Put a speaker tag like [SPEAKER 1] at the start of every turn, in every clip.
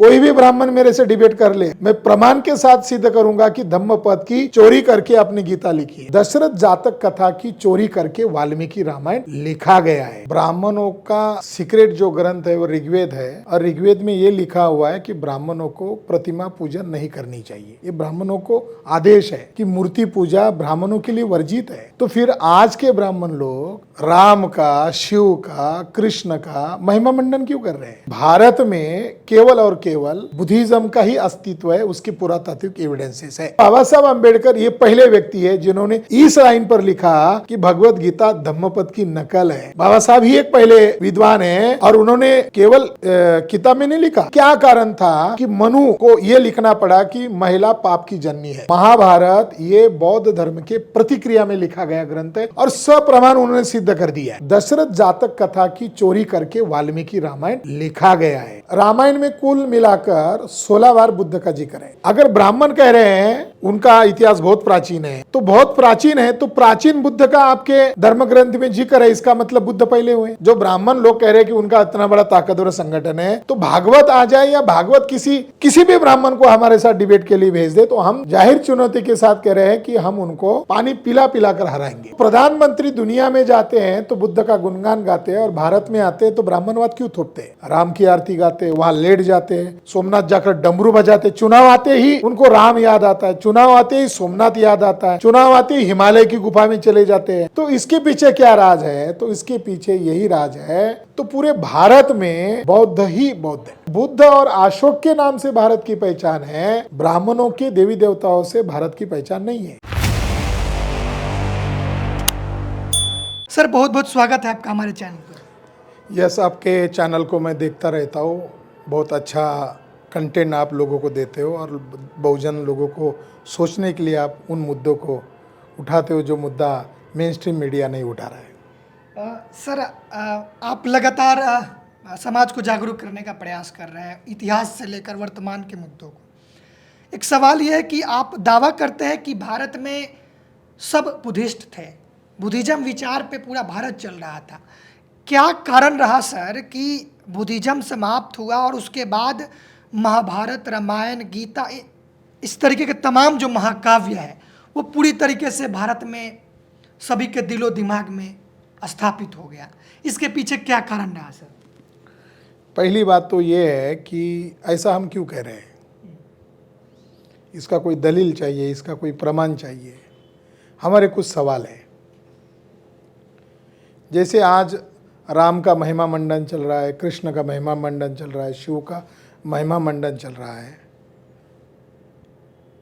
[SPEAKER 1] कोई भी ब्राह्मण मेरे से डिबेट कर ले, मैं प्रमाण के साथ सिद्ध करूंगा कि धम्मपद की चोरी करके अपनी गीता लिखी है। दशरथ जातक कथा की चोरी करके वाल्मीकि रामायण लिखा गया है। ब्राह्मणों का सीक्रेट जो ग्रंथ है वो ऋग्वेद है, और ऋग्वेद में ये लिखा हुआ है कि ब्राह्मणों को प्रतिमा पूजन नहीं करनी चाहिए। ये ब्राह्मणों को आदेश है कि मूर्ति पूजा ब्राह्मणों के लिए वर्जित है। तो फिर आज के ब्राह्मण लोग राम का, शिव का, कृष्ण का महिमा मंडन क्यों कर रहे हैं? भारत में केवल और केवल बुद्धिज्म का ही अस्तित्व है, उसकी पुरातात्विक एविडेंसेस है। बाबा साहब अम्बेडकर ये पहले व्यक्ति है जिन्होंने इस लाइन पर लिखा कि भगवत गीता धम्मपद की नकल है। बाबा साहब ही एक पहले विद्वान है, और उन्होंने केवल किताब में नहीं लिखा। क्या कारण था कि मनु को ये लिखना पड़ा कि महिला पाप की जननी है? महाभारत ये बौद्ध धर्म के प्रतिक्रिया में लिखा गया ग्रंथ है, और सप्रमाण उन्होंने सिद्ध कर दिया है। दशरथ जातक कथा की चोरी करके वाल्मीकि रामायण लिखा गया है। रामायण में कुल मिलाकर 16 बार बुद्ध का जिक्र है। अगर ब्राह्मण कह रहे हैं उनका इतिहास बहुत प्राचीन है, तो बहुत प्राचीन है, तो प्राचीन बुद्ध का आपके धर्म ग्रंथ में जिक्र है, इसका मतलब बुद्ध पहले हुए। जो ब्राह्मण लोग कह रहे हैं कि उनका इतना बड़ा ताकतवर संगठन है, तो भागवत आ जाए या भागवत किसी भी ब्राह्मण को हमारे साथ डिबेट के लिए भेज दे, तो हम जाहिर चुनौती के साथ कह रहे हैं कि हम उनको पानी पिला पिला कर हराएंगे। प्रधानमंत्री दुनिया में जाते हैं तो बुद्ध का गुणगान गाते हैं, और भारत में आते हैं तो ब्राह्मणवाद क्यों थोपते हैं? राम की आरती गाते हैं, वहां लेट जाते हैं, सोमनाथ जाकर डमरू बजाते। चुनाव आते ही उनको राम याद आता है, चुनाव आते ही सोमनाथ याद आता है, चुनाव आते ही हिमालय की गुफा में चले जाते हैं। तो इसके पीछे क्या राज है? तो इसके पीछे यही राज है। तो पूरे भारत में बौद्ध ही बौद्ध है। बुद्ध और अशोक के नाम से भारत की पहचान है, ब्राह्मणों के देवी देवताओं से भारत की पहचान नहीं है।
[SPEAKER 2] सर बहुत बहुत स्वागत है आपका हमारे चैनल पर।
[SPEAKER 1] यस, आपके चैनल को मैं देखता रहता हूँ। बहुत अच्छा कंटेंट आप लोगों को देते हो, और बहुजन लोगों को सोचने के लिए आप उन मुद्दों को उठाते हो जो मुद्दा मेन स्ट्रीम मीडिया नहीं उठा रहा है।
[SPEAKER 2] सर आप लगातार समाज को जागरूक करने का प्रयास कर रहे हैं, इतिहास से लेकर वर्तमान के मुद्दों को। एक सवाल यह है कि आप दावा करते हैं कि भारत में सब बुद्धिस्ट थे, बुद्धिज्म विचार पे पूरा भारत चल रहा था। क्या कारण रहा सर कि बुद्धिज्म समाप्त हुआ और उसके बाद महाभारत, रामायण, गीता, इस तरीके के तमाम जो महाकाव्य है वो पूरी तरीके से भारत में सभी के दिलो दिमाग में स्थापित हो गया? इसके पीछे क्या कारण रहा सर?
[SPEAKER 1] पहली बात तो ये है कि ऐसा हम क्यों कह रहे हैं, इसका कोई दलील चाहिए, इसका कोई प्रमाण चाहिए। हमारे कुछ सवाल है। जैसे आज राम का महिमा मंडन चल रहा है, कृष्ण का महिमा मंडन चल रहा है, शिव का महिमा मंडन चल रहा है।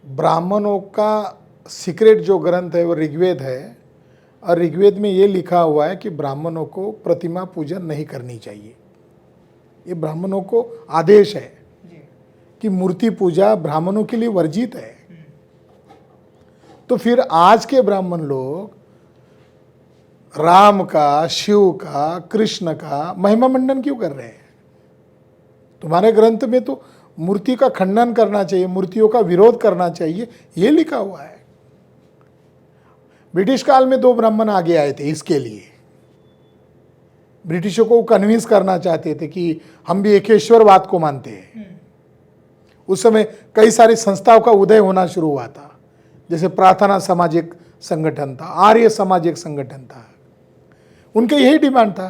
[SPEAKER 1] ब्राह्मणों का सीक्रेट जो ग्रंथ है वो ऋग्वेद है, और ऋग्वेद में ये लिखा हुआ है कि ब्राह्मणों को प्रतिमा पूजन नहीं करनी चाहिए। ये ब्राह्मणों को आदेश है कि मूर्ति पूजा ब्राह्मणों के लिए वर्जित है। तो फिर आज के ब्राह्मण लोग राम का, शिव का, कृष्ण का महिमा मंडन क्यों कर रहे हैं? तुम्हारे ग्रंथ में तो मूर्ति का खंडन करना चाहिए, मूर्तियों का विरोध करना चाहिए, ये लिखा हुआ है। ब्रिटिश काल में 2 ब्राह्मण आगे आए थे इसके लिए। ब्रिटिशों को कन्विंस करना चाहते थे कि हम भी एकेश्वरवाद को मानते हैं। उस समय कई सारी संस्थाओं का उदय होना शुरू हुआ था, जैसे प्रार्थना समाज एक संगठन था, आर्य समाज एक संगठन था। उनके यही डिमांड था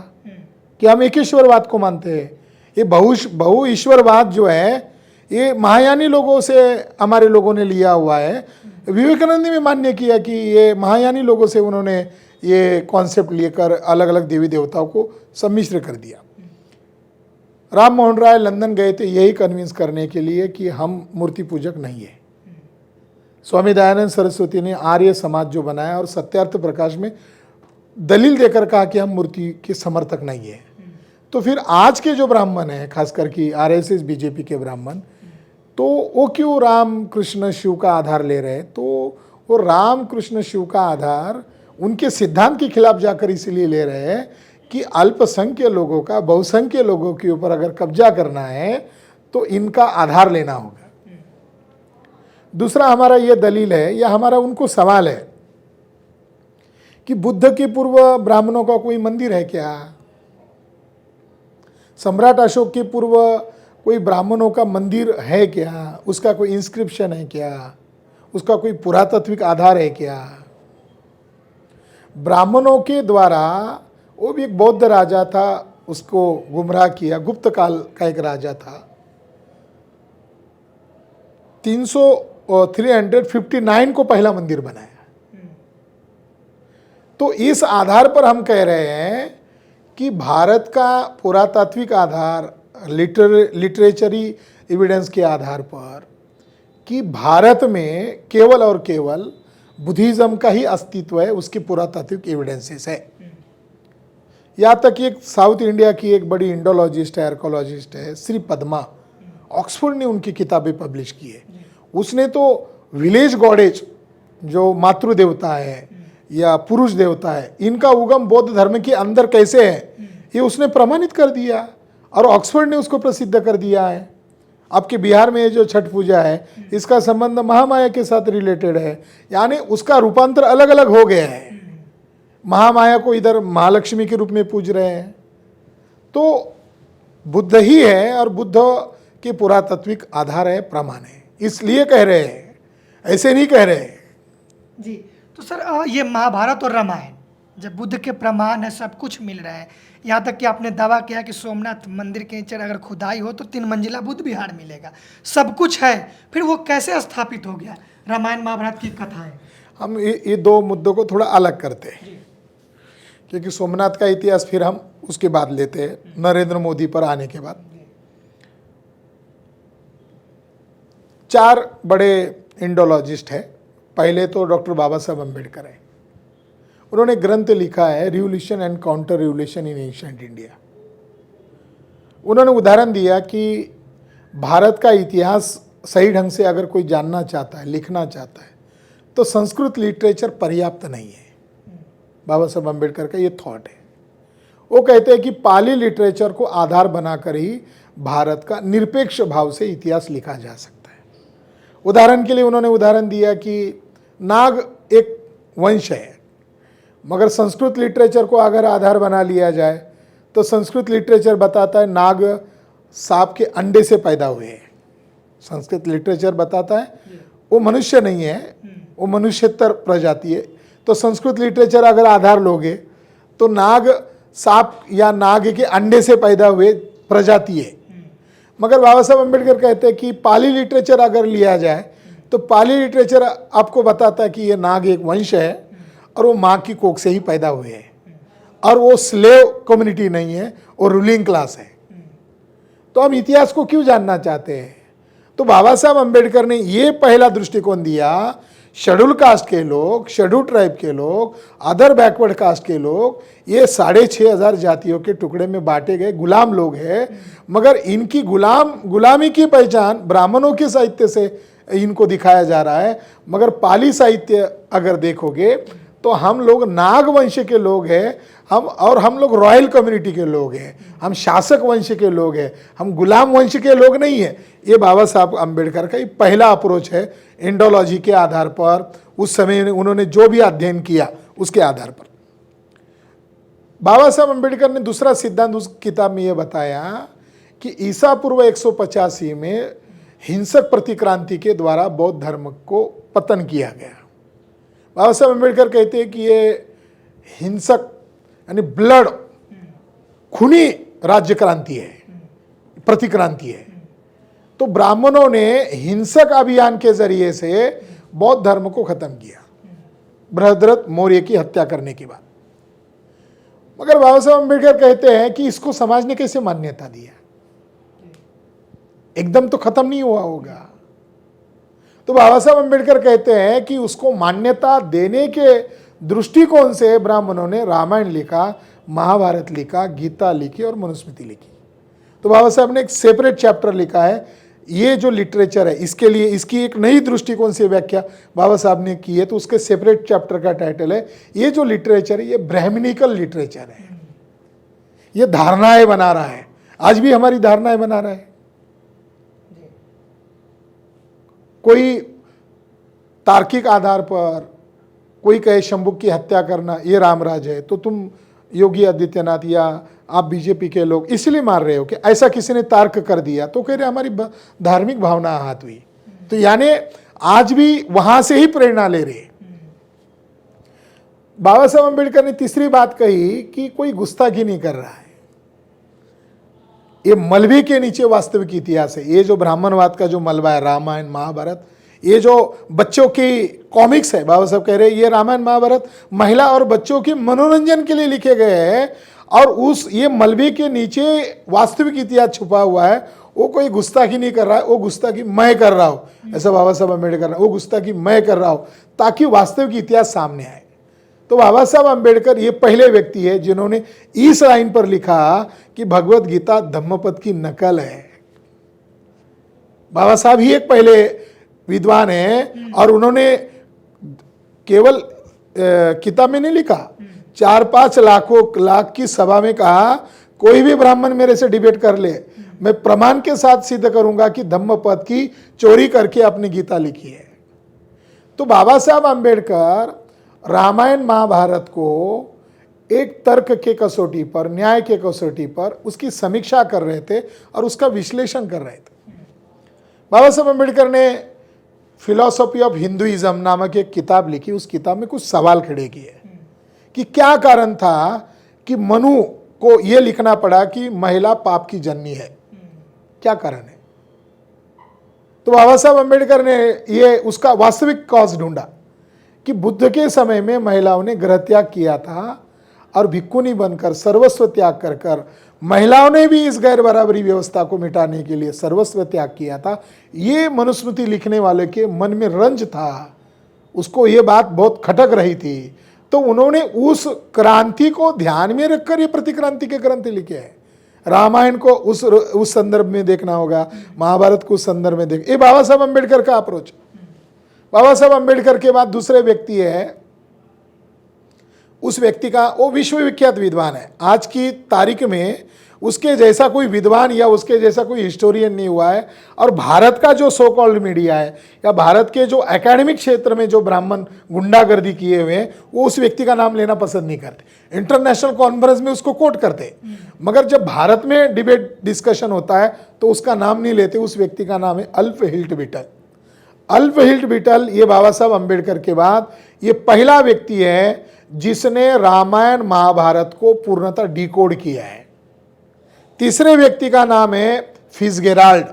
[SPEAKER 1] कि हम एकेश्वरवाद को मानते हैं। ये बहु ईश्वरवाद जो है ये महायानी लोगों से हमारे लोगों ने लिया हुआ है। विवेकानंद ने भी मान्य किया कि ये महायानी लोगों से उन्होंने ये कॉन्सेप्ट लेकर अलग अलग देवी देवताओं को सम्मिश्र कर दिया। राम मोहन राय लंदन गए थे यही कन्विंस करने के लिए कि हम मूर्ति पूजक नहीं है। स्वामी दयानंद सरस्वती ने आर्य समाज जो बनाया और सत्यार्थ प्रकाश में दलील देकर कहा कि हम मूर्ति के समर्थक नहीं है। तो फिर आज के जो ब्राह्मण हैं, खास करके आरएसएस बीजेपी के ब्राह्मण, तो वो क्यों राम कृष्ण शिव का आधार ले रहे हैं? तो वो राम कृष्ण शिव का आधार उनके सिद्धांत के खिलाफ जाकर इसलिए ले रहे हैं कि अल्पसंख्य लोगों का बहुसंख्य लोगों के ऊपर अगर कब्जा करना है तो इनका आधार लेना होगा। दूसरा हमारा ये दलील है या हमारा उनको सवाल है कि बुद्ध के पूर्व ब्राह्मणों का कोई मंदिर है क्या? सम्राट अशोक के पूर्व कोई ब्राह्मणों का मंदिर है क्या, उसका कोई इंस्क्रिप्शन है क्या, उसका कोई पुरातात्विक आधार है क्या? ब्राह्मणों के द्वारा, वो भी एक बौद्ध राजा था, उसको गुमराह किया, गुप्त काल का एक राजा था, 359 को पहला मंदिर बनाया। तो इस आधार पर हम कह रहे हैं कि भारत का पुरातात्विक आधार, लिटरेचरी एविडेंस के आधार पर कि भारत में केवल और केवल बुद्धिज्म का ही अस्तित्व है, उसकी पुरातात्विक एविडेंसेस है। यहाँ तक कि एक साउथ इंडिया की एक बड़ी इंडोलॉजिस्ट है, आर्कोलॉजिस्ट है, श्री पद्मा, ऑक्सफोर्ड ने उनकी किताबें पब्लिश की है। उसने तो विलेज गॉडेज, जो मातृ देवता है या पुरुष देवता है, इनका उगम बौद्ध धर्म के अंदर कैसे है, ये उसने प्रमाणित कर दिया और ऑक्सफोर्ड ने उसको प्रसिद्ध कर दिया है। आपके बिहार में ये जो छठ पूजा है, इसका संबंध महामाया के साथ रिलेटेड है, यानी उसका रूपांतर अलग अलग हो गया है। महामाया को इधर महालक्ष्मी के रूप में पूज रहे हैं। तो बुद्ध ही है और बुद्ध के पुरातात्विक आधार है, प्रमाण है, इसलिए कह रहे हैं, ऐसे नहीं कह रहे
[SPEAKER 2] जी। तो सर ये महाभारत और रामायण जब बुद्ध के प्रमाण है, सब कुछ मिल रहा है, यहाँ तक कि आपने दावा किया कि सोमनाथ मंदिर के नीचे अगर खुदाई हो तो 3 मंजिला बुद्ध विहार मिलेगा, सब कुछ है, फिर वो कैसे स्थापित हो गया? रामायण महाभारत की कथा है।
[SPEAKER 1] हम ये दो मुद्दों को थोड़ा अलग करते हैं, क्योंकि सोमनाथ का इतिहास फिर हम उसके बाद लेते हैं, नरेंद्र मोदी पर आने के बाद। 4 बड़े इंडोलॉजिस्ट हैं। पहले तो डॉक्टर बाबा साहब अम्बेडकर है। उन्होंने ग्रंथ लिखा है revolution and counter revolution in ancient India. उन्होंने उदाहरण दिया कि भारत का इतिहास सही ढंग से अगर कोई जानना चाहता है, लिखना चाहता है, तो संस्कृत लिटरेचर पर्याप्त नहीं है। बाबा साहब अम्बेडकर का ये थॉट है। वो कहते हैं कि पाली लिटरेचर को आधार बनाकर ही भारत का निरपेक्ष भाव से इतिहास लिखा जा सकता है। उदाहरण के लिए उन्होंने उदाहरण दिया कि नाग एक वंश है, मगर संस्कृत लिटरेचर को अगर आधार बना लिया जाए तो संस्कृत लिटरेचर बताता है नाग सांप के अंडे से पैदा हुए हैं। संस्कृत लिटरेचर बताता है वो मनुष्य नहीं है, वो मनुष्यतर प्रजाति है। तो संस्कृत लिटरेचर अगर आधार लोगे तो नाग सांप या नाग के अंडे से पैदा हुए प्रजाति है। मगर बाबा साहब अम्बेडकर कहते हैं कि पाली लिटरेचर अगर लिया जाए तो पाली लिटरेचर आपको बताता है कि ये नाग एक वंश है और वो माँ की कोख से ही पैदा हुए हैं, और वो स्लेव कम्युनिटी नहीं है, वो रूलिंग क्लास है। तो हम इतिहास को क्यों जानना चाहते हैं? तो बाबा साहब अम्बेडकर ने ये पहला दृष्टिकोण दिया, शेड्यूल कास्ट के लोग, शेड्यूल ट्राइब के लोग, अदर बैकवर्ड कास्ट के लोग, ये 6,500 जातियों के टुकड़े में बांटे गए गुलाम लोग हैं, मगर इनकी गुलामी की पहचान ब्राह्मणों के साहित्य से इनको दिखाया जा रहा है। मगर पाली साहित्य अगर देखोगे तो हम लोग नाग वंश के लोग हैं, हम लोग रॉयल कम्युनिटी के लोग हैं, हम शासक वंश के लोग हैं, हम गुलाम वंश के लोग नहीं हैं। ये बाबा साहब अम्बेडकर का ये पहला अप्रोच है इंडोलॉजी के आधार पर, उस समय उन्होंने जो भी अध्ययन किया उसके आधार पर। बाबा साहब अम्बेडकर ने दूसरा सिद्धांत उस किताब में ये बताया कि ईसा पूर्व 185 में हिंसक प्रतिक्रांति के द्वारा बौद्ध धर्म को पतन किया गया। बाबा साहब अम्बेडकर कहते हैं कि ये हिंसक यानी ब्लड खूनी राज्य क्रांति है, प्रतिक्रांति है। तो ब्राह्मणों ने हिंसक अभियान के जरिए से बौद्ध धर्म को खत्म किया, बृहद्रथ मौर्य की हत्या करने के बाद। मगर बाबा साहब अम्बेडकर कहते हैं कि इसको समाज ने कैसे मान्यता दिया, एकदम तो खत्म नहीं हुआ होगा। तो बाबा साहब अम्बेडकर कहते हैं कि उसको मान्यता देने के दृष्टिकोण से ब्राह्मणों ने रामायण लिखा, महाभारत लिखा, गीता लिखी और मनुस्मृति लिखी। तो बाबा साहब ने एक सेपरेट चैप्टर लिखा है, ये जो लिटरेचर है इसके लिए, इसकी एक नई दृष्टिकोण से व्याख्या बाबा साहब ने की है। तो उसके सेपरेट चैप्टर का टाइटल है, ये जो लिटरेचर है ये ब्राह्मणिकल लिटरेचर है, ये धारणाएं बना रहा है, आज भी हमारी धारणाएं बना रहा है। कोई तार्किक आधार पर कोई कहे शंभुक की हत्या करना ये रामराज है, तो तुम योगी आदित्यनाथ या आप बीजेपी के लोग इसलिए मार रहे हो कि ऐसा किसी ने तर्क कर दिया, तो कह रहे हमारी धार्मिक भावना आहत हुई। तो यानी आज भी वहां से ही प्रेरणा ले रहे। बाबा साहब अम्बेडकर ने तीसरी बात कही कि कोई गुस्ताखी नहीं कर रहा है, ये मलबे के नीचे वास्तविक इतिहास है। ये जो ब्राह्मणवाद का जो मलबा है, रामायण महाभारत, ये जो बच्चों की कॉमिक्स है, बाबा साहब कह रहे हैं ये रामायण महाभारत महिला और बच्चों के मनोरंजन के लिए लिखे गए हैं, और उस ये मलबे के नीचे वास्तविक इतिहास छुपा हुआ है। वो कोई गुस्ताखी नहीं कर रहा है, वो गुस्ताखी मैं कर रहा हूं, ऐसा बाबा साहब अम्बेडकर, वो गुस्ताखी मैं कर रहा हूं ताकि वास्तविक इतिहास सामने आए। तो बाबा साहब अम्बेडकर ये पहले व्यक्ति है जिन्होंने इस लाइन पर लिखा कि भगवत गीता धम्मपद की नकल है। बाबा साहब ही एक पहले विद्वान है, और उन्होंने केवल किताब में नहीं लिखा, 4-5 लाख की सभा में कहा कोई भी ब्राह्मण मेरे से डिबेट कर ले, मैं प्रमाण के साथ सिद्ध करूंगा कि धम्मपद की चोरी करके अपनी गीता लिखी है। तो बाबा साहब अम्बेडकर रामायण महाभारत को एक तर्क के कसौटी पर, न्याय के कसौटी पर उसकी समीक्षा कर रहे थे और उसका विश्लेषण कर रहे थे। बाबा साहब अम्बेडकर ने फिलॉसफी ऑफ हिंदुइज्म नामक एक किताब लिखी। उस किताब में कुछ सवाल खड़े किए कि क्या कारण था कि मनु को यह लिखना पड़ा कि महिला पाप की जननी है, क्या कारण है। तो बाबा साहब अम्बेडकर ने ये उसका वास्तविक कॉज ढूंढा कि बुद्ध के समय में महिलाओं ने गृह त्याग किया था, और भिक्खुनी बनकर सर्वस्व त्याग कर कर महिलाओं ने भी इस गैर बराबरी व्यवस्था को मिटाने के लिए सर्वस्व त्याग किया था। ये मनुस्मृति लिखने वाले के मन में रंज था, उसको ये बात बहुत खटक रही थी। तो उन्होंने उस क्रांति को ध्यान में रखकर ये प्रतिक्रांति के ग्रंथ लिखे हैं। रामायण को उस संदर्भ में देखना होगा, महाभारत को उस संदर्भ में देख। ये बाबा साहब अम्बेडकर का अप्रोच। बाबा साहब अम्बेडकर के बाद दूसरे व्यक्ति है, उस व्यक्ति का वो विश्वविख्यात विद्वान है। आज की तारीख में उसके जैसा कोई विद्वान या उसके जैसा कोई हिस्टोरियन नहीं हुआ है। और भारत का जो सो कॉल्ड मीडिया है या भारत के जो एकेडमिक क्षेत्र में जो ब्राह्मण गुंडागर्दी किए हुए हैं, वो उस व्यक्ति का नाम लेना पसंद नहीं करते। इंटरनेशनल कॉन्फ्रेंस में उसको कोट करते, मगर जब भारत में डिबेट डिस्कशन होता है तो उसका नाम नहीं लेते। उस व्यक्ति का नाम है अल्फ हिल्ट बिटल। अल्फ हिल्ट बिटल ये बाबा साहब अम्बेडकर के बाद ये पहला व्यक्ति है जिसने रामायण महाभारत को पूर्णतः डिकोड किया है। तीसरे व्यक्ति का नाम है फिट्जगेराल्ड,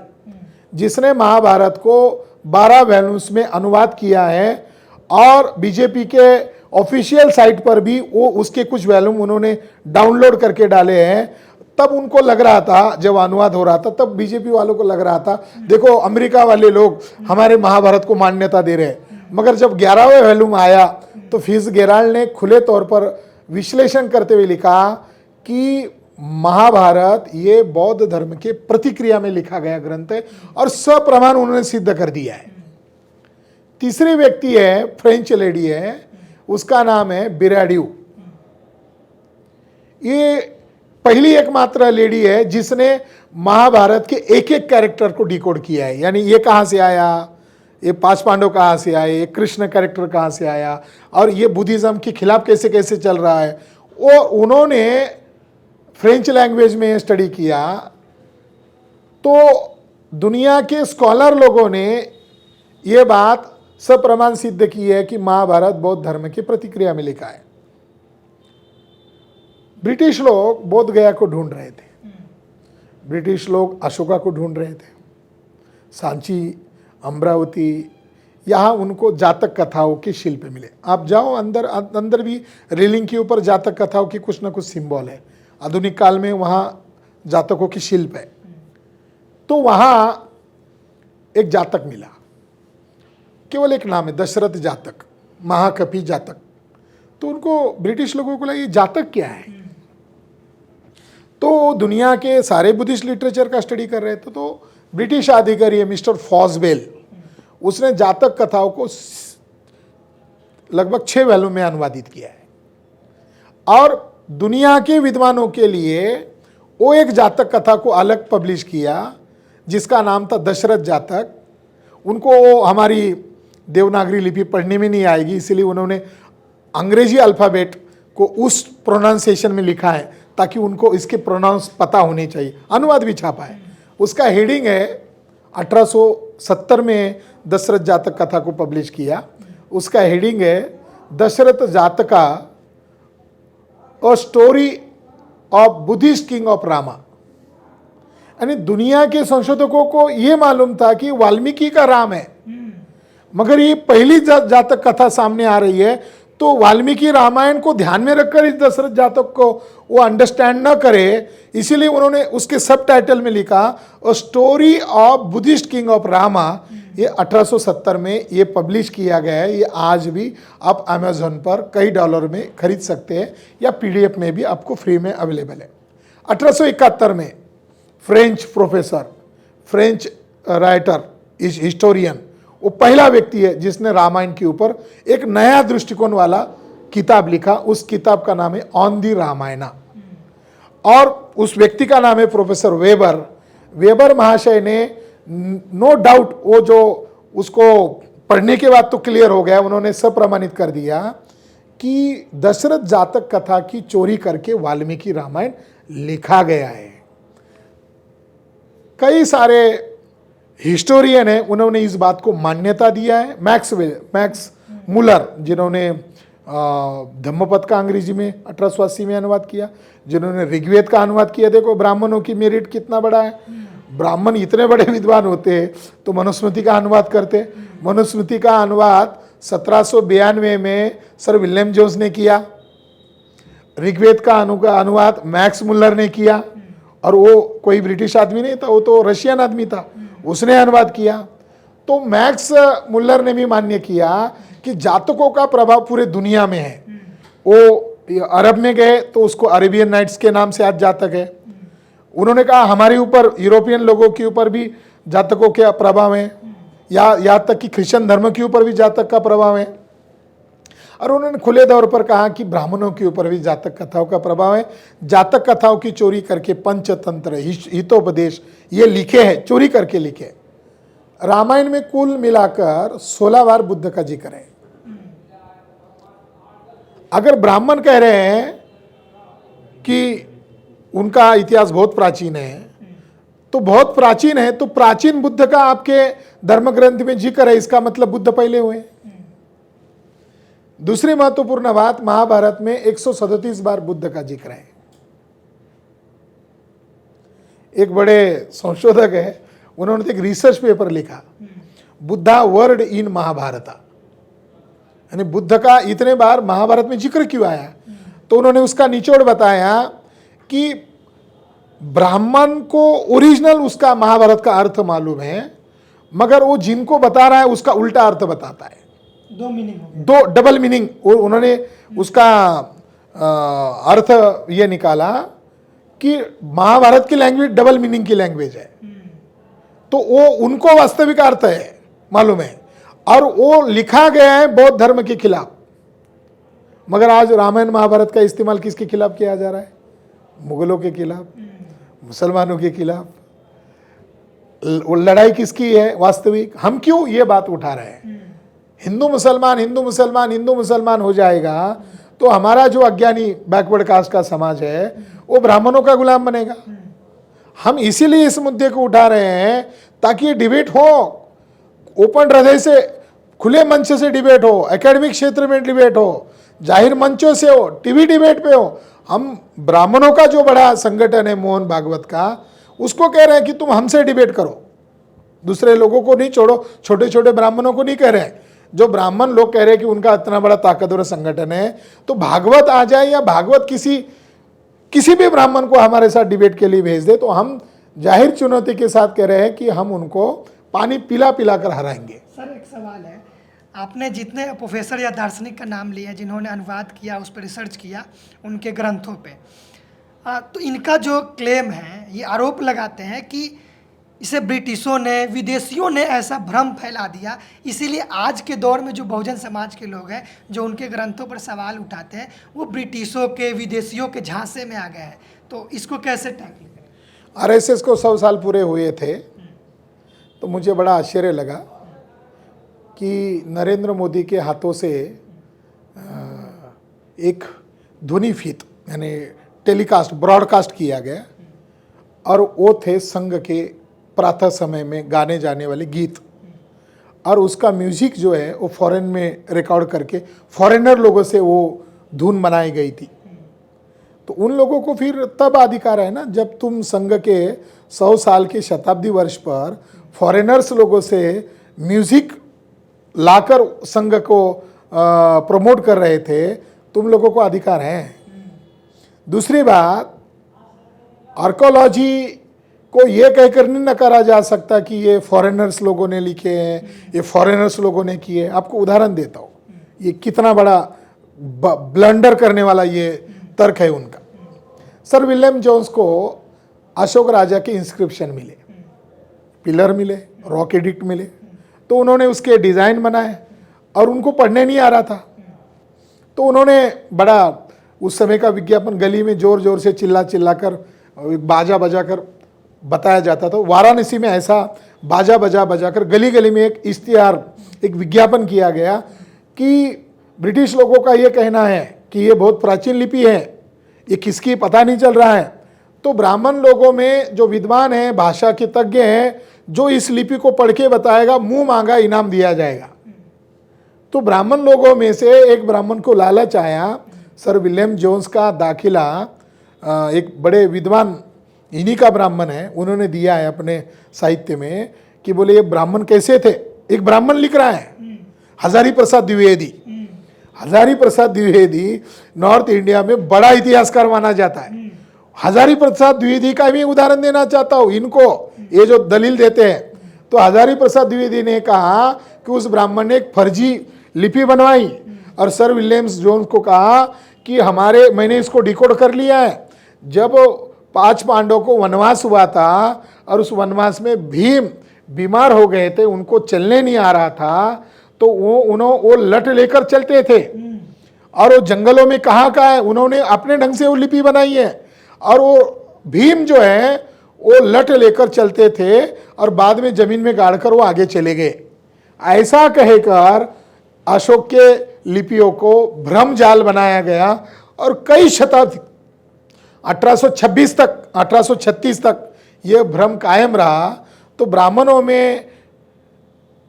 [SPEAKER 1] जिसने महाभारत को 12 वॉल्यूम्स में अनुवाद किया है, और बीजेपी के ऑफिशियल साइट पर भी वो उसके कुछ वॉल्यूम उन्होंने डाउनलोड करके डाले हैं। तब उनको लग रहा था, जब अनुवाद हो रहा था तब बीजेपी वालों को लग रहा था देखो अमेरिका वाले लोग हमारे महाभारत को मान्यता दे रहे हैं। मगर जब 11वें वॉल्यूम आया तो फिट्जगेराल्ड ने खुले तौर पर विश्लेषण करते हुए लिखा कि महाभारत ये बौद्ध धर्म के प्रतिक्रिया में लिखा गया ग्रंथ है, और सप्रमाण उन्होंने सिद्ध कर दिया है। तीसरी व्यक्ति है, फ्रेंच लेडी है, उसका नाम है बिराड्यू। ये पहली एकमात्र लेडी है जिसने महाभारत के एक एक कैरेक्टर को डिकोड किया है। यानी ये कहाँ से आया, ये 5 पांडव कहाँ से आए, ये कृष्ण कैरेक्टर कहाँ से आया, और ये बुद्धिज्म के खिलाफ कैसे कैसे चल रहा है, वो उन्होंने फ्रेंच लैंग्वेज में स्टडी किया। तो दुनिया के स्कॉलर लोगों ने ये बात सप्रमाण सिद्ध की है कि महाभारत बौद्ध धर्म की प्रतिक्रिया में लिखा है। ब्रिटिश लोग बोध गया को ढूंढ रहे थे, ब्रिटिश लोग अशोका को ढूंढ रहे थे, सांची, अमरावती, यहाँ उनको जातक कथाओं के शिल्प मिले। आप जाओ अंदर भी रेलिंग के ऊपर जातक कथाओं की कुछ ना कुछ सिंबल है। आधुनिक काल में वहाँ जातकों की शिल्प है। तो वहाँ एक जातक मिला, केवल एक नाम है दशरथ जातक, महाकपि जातक। तो उनको ब्रिटिश लोगों को लगा ये जातक क्या है। तो दुनिया के सारे बुद्धिस्ट लिटरेचर का स्टडी कर रहे थे। तो ब्रिटिश अधिकारी मिस्टर फॉस्वेल, उसने जातक कथाओं को लगभग 6 वॉल्यूम में अनुवादित किया है, और दुनिया के विद्वानों के लिए वो एक जातक कथा को अलग पब्लिश किया जिसका नाम था दशरथ जातक। उनको हमारी देवनागरी लिपि पढ़ने में नहीं आएगी, इसलिए उन्होंने अंग्रेजी अल्फ़ाबेट को उस प्रोनाउंसिएशन में लिखा है ताकि उनको इसके प्रोनाउंस पता होने चाहिए। अनुवाद भी छापा है। उसका हेडिंग है 1870 में दशरथ जातक कथा को पब्लिश किया। उसका हेडिंग है दशरथ जातका a story of Buddhist king of Rama. यानी दुनिया के संशोधकों को यह मालूम था कि वाल्मीकि का राम है, मगर ये पहली जातक कथा सामने आ रही है, तो वाल्मीकि रामायण को ध्यान में रखकर इस दशरथ जातक को वो अंडरस्टैंड न करे, इसीलिए उन्होंने उसके सब टाइटल में लिखा a story of Buddhist king of Rama. ये 1870 में ये पब्लिश किया गया है। ये आज भी आप अमेज़न पर कई डॉलर में खरीद सकते हैं या PDF में भी आपको फ्री में अवेलेबल है। 1871 में French professor, French writer, historian, वो पहला व्यक्ति है जिसने रामायण के ऊपर एक नया दृष्टिकोण वाला किताब लिखा। उस किताब का नाम है ऑन दी रामायणा, और उस व्यक्ति का नाम है प्रोफेसर वेबर। वेबर महाशय ने नो डाउट वो जो उसको पढ़ने के बाद तो क्लियर हो गया, उन्होंने सब प्रमाणित कर दिया कि दशरथ जातक कथा की चोरी करके वाल्मीकि रामायण लिखा गया है। कई सारे हिस्टोरियन है, उन्होंने इस बात को मान्यता दिया है। मैक्स मुलर, जिन्होंने धम्मपद का अंग्रेजी में 1880 में अनुवाद किया, जिन्होंने ऋग्वेद का अनुवाद किया। देखो ब्राह्मणों की मेरिट कितना बड़ा है। ब्राह्मण इतने बड़े विद्वान होते तो मनुस्मृति का अनुवाद करते। मनुस्मृति का अनुवाद 1792 में सर विलियम जोन्स ने किया। ऋग्वेद का अनुवाद मैक्स मुलर ने किया, और वो कोई ब्रिटिश आदमी नहीं था, वो तो रशियन आदमी था, उसने अनुवाद किया। तो मैक्स मुलर ने भी मान्य किया कि जातकों का प्रभाव पूरे दुनिया में है। वो अरब में गए तो उसको अरेबियन नाइट्स के नाम से आज जातक है। उन्होंने कहा हमारे ऊपर, यूरोपियन लोगों के ऊपर भी जातकों के प्रभाव है, या तक कि क्रिश्चियन धर्म के ऊपर भी जातक का प्रभाव है। और उन्होंने खुले तौर पर कहा कि ब्राह्मणों के ऊपर भी जातक कथाओं का प्रभाव है। जातक कथाओं की चोरी करके पंचतंत्र, हितोपदेश ये लिखे हैं, चोरी करके लिखे। रामायण में कुल मिलाकर 16 बार बुद्ध का जिक्र है। अगर ब्राह्मण कह रहे हैं कि उनका इतिहास बहुत प्राचीन है, तो बहुत प्राचीन है, तो प्राचीन बुद्ध का आपके धर्म ग्रंथ में जिक्र है, इसका मतलब बुद्ध पहले हुए। दूसरी महत्वपूर्ण बात, महाभारत में 137 बार बुद्ध का जिक्र है। एक बड़े संशोधक है, उन्होंने एक रिसर्च पेपर लिखा, बुद्धा वर्ड इन महाभारत, यानी बुद्ध का इतने बार महाभारत में जिक्र क्यों आया। तो उन्होंने उसका निचोड़ बताया कि ब्राह्मण को ओरिजिनल उसका महाभारत का अर्थ मालूम है, मगर वो जिनको बता रहा है उसका उल्टा अर्थ बताता है।
[SPEAKER 2] दो मीनिंग हो गए,
[SPEAKER 1] दो डबल मीनिंग। उन्होंने उसका अर्थ ये निकाला कि महाभारत की लैंग्वेज डबल मीनिंग की लैंग्वेज है, तो वो उनको वास्तविक अर्थ है मालूम है, और वो लिखा गया है बौद्ध धर्म के खिलाफ। मगर आज रामायण महाभारत का इस्तेमाल किसके खिलाफ किया जा रहा है? मुगलों के खिलाफ, मुसलमानों के खिलाफ। लड़ाई किसकी है वास्तविक? हम क्यों ये बात उठा रहे हैं? हिंदू मुसलमान, हिंदू मुसलमान, हिंदू मुसलमान हो जाएगा तो हमारा जो अज्ञानी बैकवर्ड कास्ट का समाज है वो ब्राह्मणों का गुलाम बनेगा। हम इसीलिए इस मुद्दे को उठा रहे हैं ताकि ये डिबेट हो, ओपन हृदय से, खुले मंच से डिबेट हो, एकेडमिक क्षेत्र में डिबेट हो, जाहिर मंचों से हो, टीवी डिबेट पे हो। हम ब्राह्मणों का जो बड़ा संगठन है मोहन भागवत का, उसको कह रहे हैं कि तुम हमसे डिबेट करो, दूसरे लोगों को नहीं छोड़ो। छोटे छोटे ब्राह्मणों को नहीं कह रहे हैं, जो ब्राह्मण लोग कह रहे हैं कि उनका इतना बड़ा ताकतवर संगठन है, तो भागवत आ जाए या भागवत किसी भी ब्राह्मण को हमारे साथ डिबेट के लिए भेज दे, तो हम जाहिर चुनौती के साथ कह रहे हैं कि हम उनको पानी पिला पिला कर हराएंगे।
[SPEAKER 2] सर एक सवाल है, आपने जितने प्रोफेसर या दार्शनिक का नाम लिया जिन्होंने अनुवाद किया, उस पर रिसर्च किया उनके ग्रंथों पे, तो इनका जो क्लेम है, ये आरोप लगाते हैं कि इसे ब्रिटिशों ने, विदेशियों ने ऐसा भ्रम फैला दिया, इसीलिए आज के दौर में जो बहुजन समाज के लोग हैं जो उनके ग्रंथों पर सवाल उठाते हैं, वो ब्रिटिशों के, विदेशियों के झांसे में आ गए हैं। तो इसको कैसे टैकल करें?
[SPEAKER 1] आरएसएस को 100 साल पूरे हुए थे, तो मुझे बड़ा आश्चर्य लगा कि नरेंद्र मोदी के हाथों से एक ध्वनि फीत यानी टेलीकास्ट ब्रॉडकास्ट किया गया, और वो थे संघ के प्रातः समय में गाने जाने वाले गीत, और उसका म्यूजिक जो है वो फॉरेन में रिकॉर्ड करके फॉरेनर लोगों से वो धुन बनाई गई थी। तो उन लोगों को फिर तब अधिकार है ना जब तुम संघ के 100 साल के शताब्दी वर्ष पर फॉरेनर्स लोगों से म्यूजिक लाकर संघ को प्रमोट कर रहे थे, तुम लोगों को अधिकार है। दूसरी बात, आर्कोलॉजी को ये कहकर नहीं नकारा जा सकता कि ये फॉरेनर्स लोगों ने लिखे हैं, ये फॉरेनर्स लोगों ने किए। आपको उदाहरण देता हूँ, ये कितना बड़ा ब्लंडर करने वाला ये तर्क है उनका। सर विलियम जोन्स को अशोक राजा के इंस्क्रिप्शन मिले, पिलर मिले, रॉक एडिक्ट मिले, तो उन्होंने उसके डिज़ाइन बनाए और उनको पढ़ने नहीं आ रहा था, तो उन्होंने बड़ा उस समय का विज्ञापन गली में जोर जोर से चिल्ला चिल्ला कर बाजा बजा कर बताया जाता था। वाराणसी में ऐसा बाजा बजा कर गली गली में एक इश्तिहार, एक विज्ञापन किया गया कि ब्रिटिश लोगों का ये कहना है कि ये बहुत प्राचीन लिपि है, ये किसकी पता नहीं चल रहा है। तो ब्राह्मण लोगों में जो विद्वान हैं, भाषा के तज्ञ हैं, जो इस लिपि को पढ़ के बताएगा मुंह मांगा इनाम दिया जाएगा। तो ब्राह्मण लोगों में से एक ब्राह्मण को लालच आया, सर विलियम जोन्स का दाखिला एक बड़े विद्वान इन्हीं का ब्राह्मण है, उन्होंने दिया है अपने साहित्य में कि बोले ये ब्राह्मण कैसे थे। एक ब्राह्मण लिख रहा है, हजारी प्रसाद द्विवेदी। हजारी प्रसाद द्विवेदी नॉर्थ इंडिया में बड़ा इतिहासकार माना जाता है। हजारी प्रसाद द्विवेदी का भी उदाहरण देना चाहता हूँ इनको, ये जो दलील देते हैं। तो हजारी प्रसाद द्विवेदी ने कहा कि उस ब्राह्मण ने एक फर्जी लिपि बनवाई और सर विलियम्स जोन्स को कहा कि मैंने इसको डिकोड कर लिया है। जब 5 पांडवों को वनवास हुआ था और उस वनवास में भीम बीमार हो गए थे, उनको चलने नहीं आ रहा था, तो वो लट लेकर चलते थे और वो जंगलों में कहाँ है, उन्होंने अपने ढंग से वो लिपि बनाई है। और वो भीम जो है वो लट लेकर चलते थे और बाद में जमीन में गाड़कर वो आगे चले गए। ऐसा कहकर अशोक के लिपियों को भ्रम जाल बनाया गया और कई शताब्दी 1836 तक यह भ्रम कायम रहा। तो ब्राह्मणों में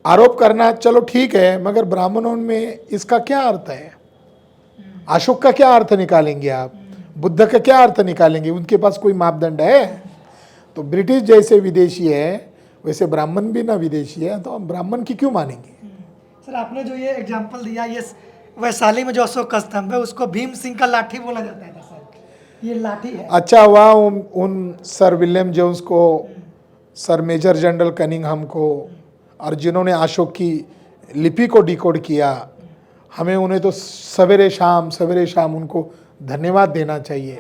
[SPEAKER 1] आरोप करना चलो ठीक है, मगर ब्राह्मणों में इसका क्या अर्थ है? अशोक का क्या अर्थ निकालेंगे आप? बुद्ध का क्या अर्थ निकालेंगे? उनके पास कोई मापदंड है? तो ब्रिटिश जैसे विदेशी है वैसे ब्राह्मण भी ना विदेशी है, तो हम ब्राह्मण की क्यों मानेंगे?
[SPEAKER 2] सर आपने जो ये एग्जाम्पल दिया, ये वैशाली में जो अशोक का स्तंभ है उसको भीम सिंह का लाठी बोला जाता है सर, ये लाठी है।
[SPEAKER 1] अच्छा हुआ उन सर विलियम जोन्स को, सर मेजर जनरल कनिंघम को, और जिन्होंने अशोक की लिपि को डिकोड किया, हमें उन्हें तो सवेरे शाम उनको धन्यवाद देना चाहिए।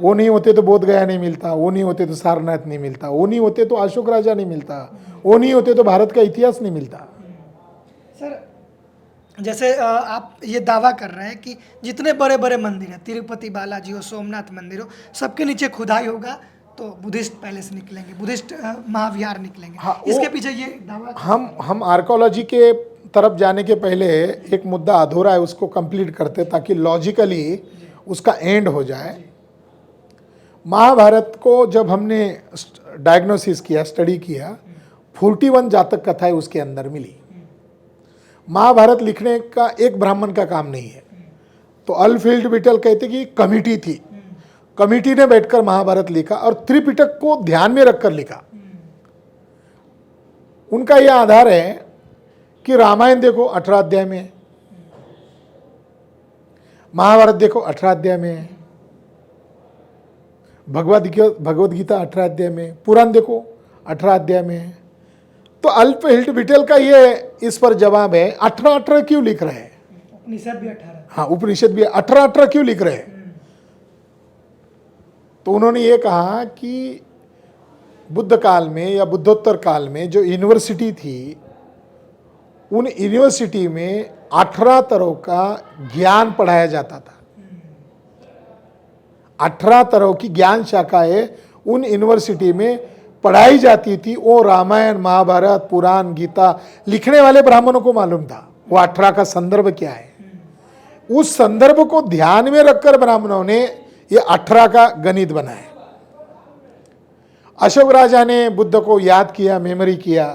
[SPEAKER 1] वो नहीं होते तो बोध गया नहीं मिलता, वो नहीं होते तो सारनाथ नहीं मिलता, वो नहीं होते तो अशोक राजा नहीं मिलता, वो नहीं होते तो भारत का इतिहास नहीं मिलता।
[SPEAKER 2] सर जैसे आप ये दावा कर रहे हैं कि जितने बड़े बड़े मंदिर हैं, तिरुपति बालाजी हो, सोमनाथ मंदिर हो, सबके नीचे खुदाई होगा तो बुद्धिस्ट पैलेस निकलेंगे, बुद्धिस्ट महाविहार निकलेंगे। हाँ, इसके पीछे ये दावा
[SPEAKER 1] हम आर्कोलॉजी के तरफ जाने के पहले एक मुद्दा अधूरा है, उसको कंप्लीट करते ताकि लॉजिकली उसका एंड हो जाए। महाभारत को जब हमने डायग्नोसिस किया, स्टडी किया, 41 जातक कथाएं उसके अंदर मिली। महाभारत लिखने का एक ब्राह्मण का काम नहीं है। तो अल्फ्रेड विटल कहते कि कमिटी थी, कमिटी ने बैठकर महाभारत लिखा और त्रिपिटक को ध्यान में रखकर लिखा। उनका यह आधार है कि रामायण देखो 18 अध्याय में है, महाभारत देखो 18 अध्याय में है, भगवद गीता 18 अध्याय में, पुराण देखो 18 अध्याय में है। तो अल्फ्रेड विटल का ये इस पर जवाब है 18 क्यों लिख रहे हैं?
[SPEAKER 2] उपनिषद भी 18।
[SPEAKER 1] हाँ, उपनिषद भी 18 क्यों लिख रहे हैं? तो उन्होंने ये कहा कि बुद्ध काल में या बुद्धोत्तर काल में जो यूनिवर्सिटी थी, उन यूनिवर्सिटी में 18 तरह का ज्ञान पढ़ाया जाता था। 18 तरह की ज्ञान शाखाएं उन यूनिवर्सिटी में पढ़ाई जाती थी। वो रामायण, महाभारत, पुराण, गीता लिखने वाले ब्राह्मणों को मालूम था वो 18 का संदर्भ क्या है। उस संदर्भ को ध्यान में रखकर ब्राह्मणों ने ये 18 का गणित बनाया। अशोक राजा ने बुद्ध को याद किया, मेमोरी किया,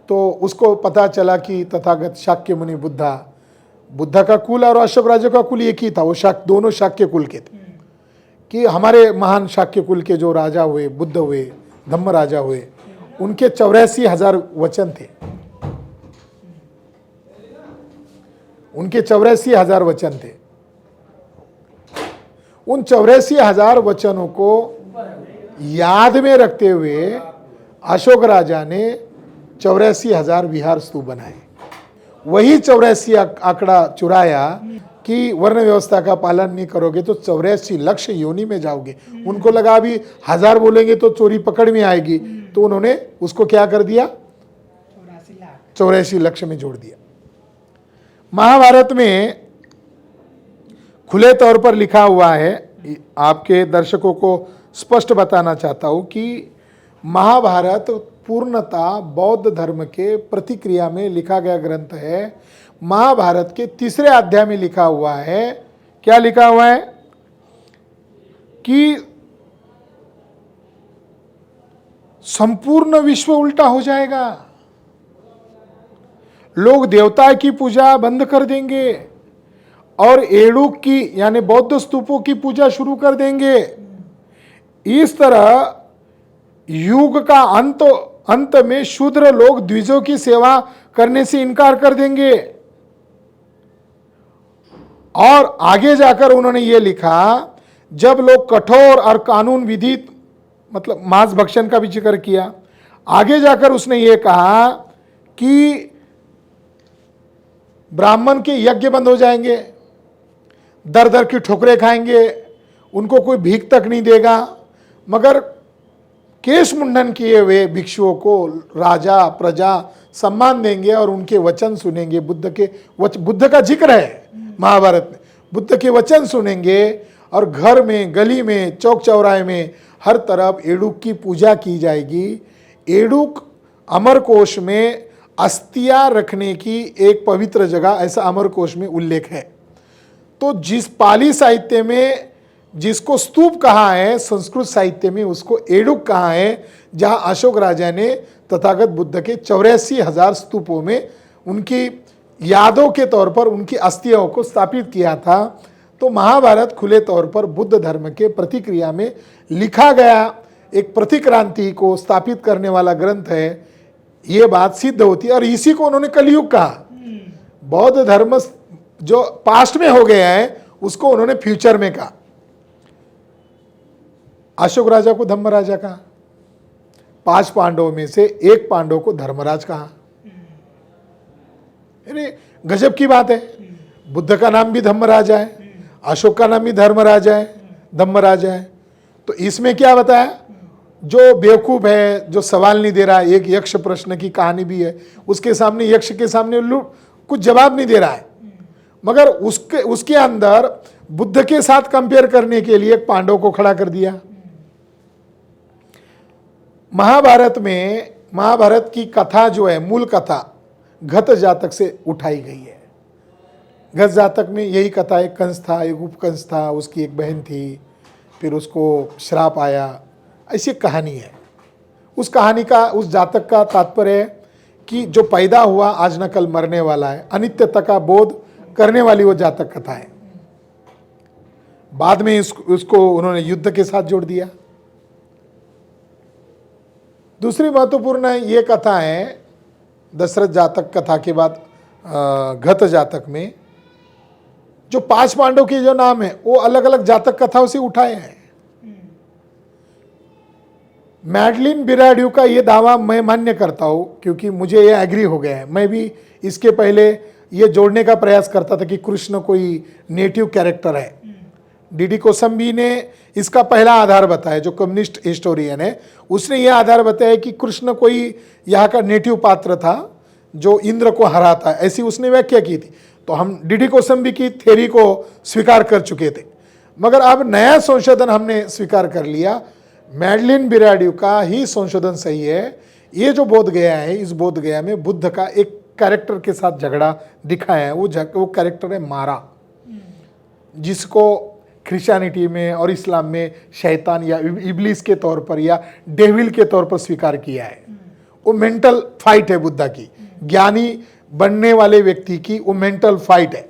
[SPEAKER 1] तो उसको पता चला कि तथागत शाक्य मुनि बुद्ध का कुल और अशोक राजा का कुल एक ही था, वो दोनों शाक्य कुल के थे। कि हमारे महान शाक्य कुल के जो राजा हुए, बुद्ध हुए, धम्म राजा हुए, उनके 84,000 वचन थे, उनके 84,000 वचन थे। उन 84,000 वचनों को याद में रखते हुए अशोक राजा ने 84,000 विहार स्तूप बनाए। वही 84 आंकड़ा चुराया कि वर्ण व्यवस्था का पालन नहीं करोगे तो 84 लक्ष योनि में जाओगे। उनको लगा अभी 1000 बोलेंगे तो चोरी पकड़ में आएगी, तो उन्होंने उसको क्या कर दिया, 84 लक्ष में जोड़ दिया। महाभारत में खुले तौर पर लिखा हुआ है, आपके दर्शकों को स्पष्ट बताना चाहता हूं कि महाभारत पूर्णतः बौद्ध धर्म के प्रतिक्रिया में लिखा गया ग्रंथ है। महाभारत के 3रे अध्याय में लिखा हुआ है, क्या लिखा हुआ है कि संपूर्ण विश्व उल्टा हो जाएगा, लोग देवता की पूजा बंद कर देंगे और एड़ुक की यानी बौद्ध स्तूपों की पूजा शुरू कर देंगे। इस तरह युग का अंत में शूद्र लोग द्विजों की सेवा करने से इनकार कर देंगे। और आगे जाकर उन्होंने ये लिखा, जब लोग कठोर और कानून विधित मतलब मांस भक्षण का भी जिक्र किया। आगे जाकर उसने ये कहा कि ब्राह्मण के यज्ञ बंद हो जाएंगे, दर दर की ठोकरें खाएंगे, उनको कोई भीख तक नहीं देगा, मगर केश मुंडन किए हुए भिक्षुओं को राजा प्रजा सम्मान देंगे और उनके वचन सुनेंगे। बुद्ध का जिक्र है महाभारत में, बुद्ध के वचन सुनेंगे और घर में, गली में, चौक चौराहे में हर तरफ एड़ुक की पूजा की जाएगी। एड़ुक अमरकोश में अस्थियां रखने की एक पवित्र जगह, ऐसा अमरकोश में उल्लेख है। तो जिस पाली साहित्य में जिसको स्तूप कहा है, संस्कृत साहित्य में उसको एड़ुक कहा है, जहां अशोक राजा ने तथागत बुद्ध के 84,000 स्तूपों में उनकी यादों के तौर पर उनकी अस्थियों को स्थापित किया था। तो महाभारत खुले तौर पर बुद्ध धर्म के प्रतिक्रिया में लिखा गया एक प्रतिक्रांति को स्थापित करने वाला ग्रंथ है, ये बात सिद्ध होती है। और इसी को उन्होंने कलयुग कहा। बौद्ध धर्म जो पास्ट में हो गया है उसको उन्होंने फ्यूचर में कहा। अशोक राजा को धम्म राजा कहा, 5 पांडवों में से एक पांडव को धर्मराज कहा। अरे गजब की बात है, बुद्ध का नाम भी धम्म राजा है, अशोक का नाम भी धर्म राजा है, धम्म राजा है। तो इसमें क्या बताया, जो बेवकूफ है, जो सवाल नहीं दे रहा है, एक यक्ष प्रश्न की कहानी भी है, उसके सामने यक्ष के सामने कुछ जवाब नहीं दे रहा है, मगर उसके अंदर बुद्ध के साथ कंपेयर करने के लिए एक पांडव को खड़ा कर दिया। महाभारत में, महाभारत की कथा जो है, मूल कथा घत जातक से उठाई गई है। घत जातक में यही कथा, एक कंस था, एक उपकंस था, उसकी एक बहन थी, फिर उसको श्राप आया, ऐसी कहानी है। उस कहानी का, उस जातक का तात्पर्य है कि जो पैदा हुआ आज न कल मरने वाला है, अनित्यता का बोध करने वाली वो जातक कथा है। बाद में उसको उन्होंने युद्ध के साथ जोड़ दिया। दूसरी महत्वपूर्ण ये कथा है, दशरथ जातक कथा के बाद घत जातक में जो 5 पांडव के जो नाम है वो अलग अलग जातक कथाओं से उठाए हैं। मैडलिन बिराड्यू का ये दावा मैं मान्य करता हूं, क्योंकि मुझे ये एग्री हो गया है। मैं भी इसके पहले ये जोड़ने का प्रयास करता था कि कृष्ण कोई नेटिव कैरेक्टर है। डीडी कोसंबी ने इसका पहला आधार बताया, जो कम्युनिस्ट हिस्टोरियन है, उसने यह आधार बताया कि कृष्ण कोई यहाँ का नेटिव पात्र था जो इंद्र को हराता है, ऐसी उसने व्याख्या की थी। तो हम डीडी कोसंबी की थ्योरी को स्वीकार कर चुके थे, मगर अब नया संशोधन हमने स्वीकार कर लिया। मैडलिन बिराड्यू का ही संशोधन सही है। ये जो बोध गया है, इस बोध गया में बुद्ध का एक कैरेक्टर के साथ झगड़ा दिखाया है, वो कैरेक्टर है मारा। जिसको क्रिश्चियनिटी में और इस्लाम में शैतान या इब्लिस के तौर पर या डेविल के तौर पर स्वीकार किया है। वो मेंटल फाइट है बुद्धा की, ज्ञानी बनने वाले व्यक्ति की वो मेंटल फाइट है।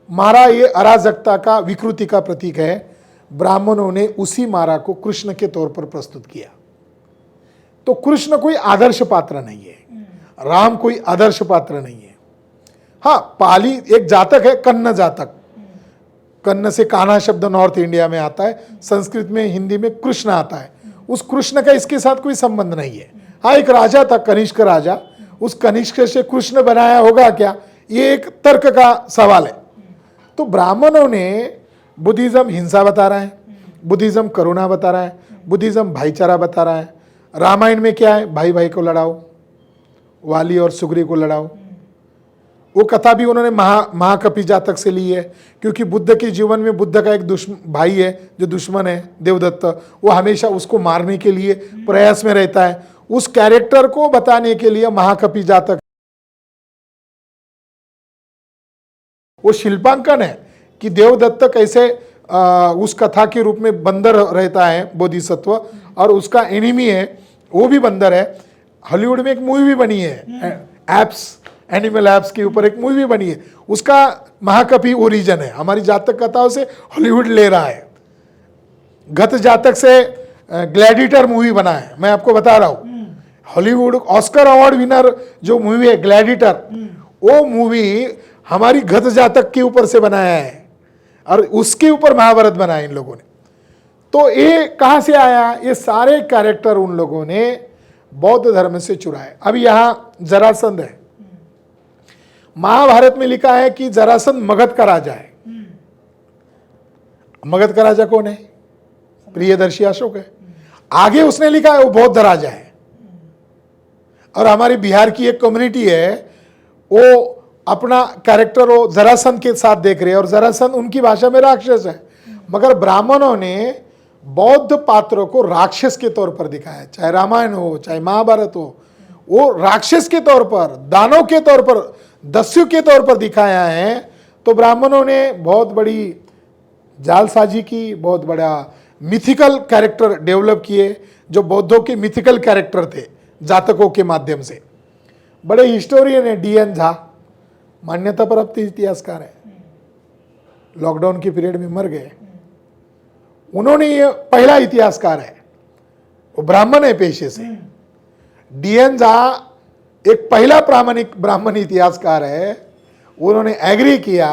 [SPEAKER 1] मारा ये अराजकता का, विकृति का प्रतीक है। ब्राह्मणों ने उसी मारा को कृष्ण के तौर पर प्रस्तुत किया। तो कृष्ण कोई आदर्श पात्र नहीं है, राम कोई आदर्श पात्र नहीं है। हाँ, पाली एक जातक है, कन्न जातक। कन्न से कान्हा शब्द नॉर्थ इंडिया में आता है, संस्कृत में, हिंदी में कृष्ण आता है। उस कृष्ण का इसके साथ कोई संबंध नहीं है। हाँ, एक राजा था, कनिष्क राजा, उस कनिष्क से कृष्ण बनाया होगा क्या, ये एक तर्क का सवाल है। तो ब्राह्मणों ने बुद्धिज्म हिंसा बता रहा है, बुद्धिज्म करुणा बता रहा है, बुद्धिज्म भाईचारा बता रहा है। रामायण में क्या है, भाई भाई को लड़ाओ, वाली और सुग्रीव को लड़ाओ। वो कथा भी उन्होंने महाकपि जातक से ली है, क्योंकि बुद्ध के जीवन में बुद्ध का एक भाई है जो दुश्मन है, देवदत्त। वो हमेशा उसको मारने के लिए प्रयास में रहता है। उस कैरेक्टर को बताने के लिए महाकपि जातक वो शिल्पांकन है कि देवदत्त कैसे उस कथा के रूप में बंदर रहता है, बोधिसत्व, और उसका एनिमी है वो भी बंदर है। हॉलीवुड में एक मूवी भी बनी है, एप्स, एनिमल एप्स के ऊपर एक मूवी बनी है, उसका महाकपि ओरिजिन है। हमारी जातक कथाओं से हॉलीवुड ले रहा है। गत जातक से ग्लैडिएटर मूवी बना है, मैं आपको बता रहा हूं। हॉलीवुड ऑस्कर अवार्ड विनर जो मूवी है ग्लैडिएटर, वो मूवी हमारी गत जातक के ऊपर से बनाया है और उसके ऊपर महाभारत बनाया इन लोगों ने। तो ये कहां से आया, ये सारे कैरेक्टर उन लोगों ने बौद्ध धर्म से चुराए। अब यहां जरासंध है, महाभारत में लिखा है कि जरासंध मगध का राजा है। मगध का राजा कौन है, प्रियदर्शी अशोक है। आगे उसने लिखा है वो बौद्ध राजा है। और हमारी बिहार की एक कम्युनिटी है, वो अपना कैरेक्टर वो जरासंध के साथ देख रहे हैं, और जरासंध उनकी भाषा में राक्षस है। मगर ब्राह्मणों ने बौद्ध पात्रों को राक्षस के तौर पर दिखाया, चाहे रामायण हो चाहे महाभारत हो, वो राक्षस के तौर पर, दानव के तौर पर, दस्यु के तौर पर दिखाया है। तो ब्राह्मणों ने बहुत बड़ी जालसाजी की, बहुत बड़ा मिथिकल कैरेक्टर डेवलप किए, जो बौद्धों के मिथिकल कैरेक्टर थे जातकों के माध्यम से। बड़े हिस्टोरियन है DN झा, मान्यता प्राप्त इतिहासकार है, लॉकडाउन के पीरियड में मर गए। उन्होंने ये पहला इतिहासकार है, वो ब्राह्मण है पेशे से। DN झा एक पहला प्रामाणिक ब्राह्मण इतिहासकार है। उन्होंने एग्री किया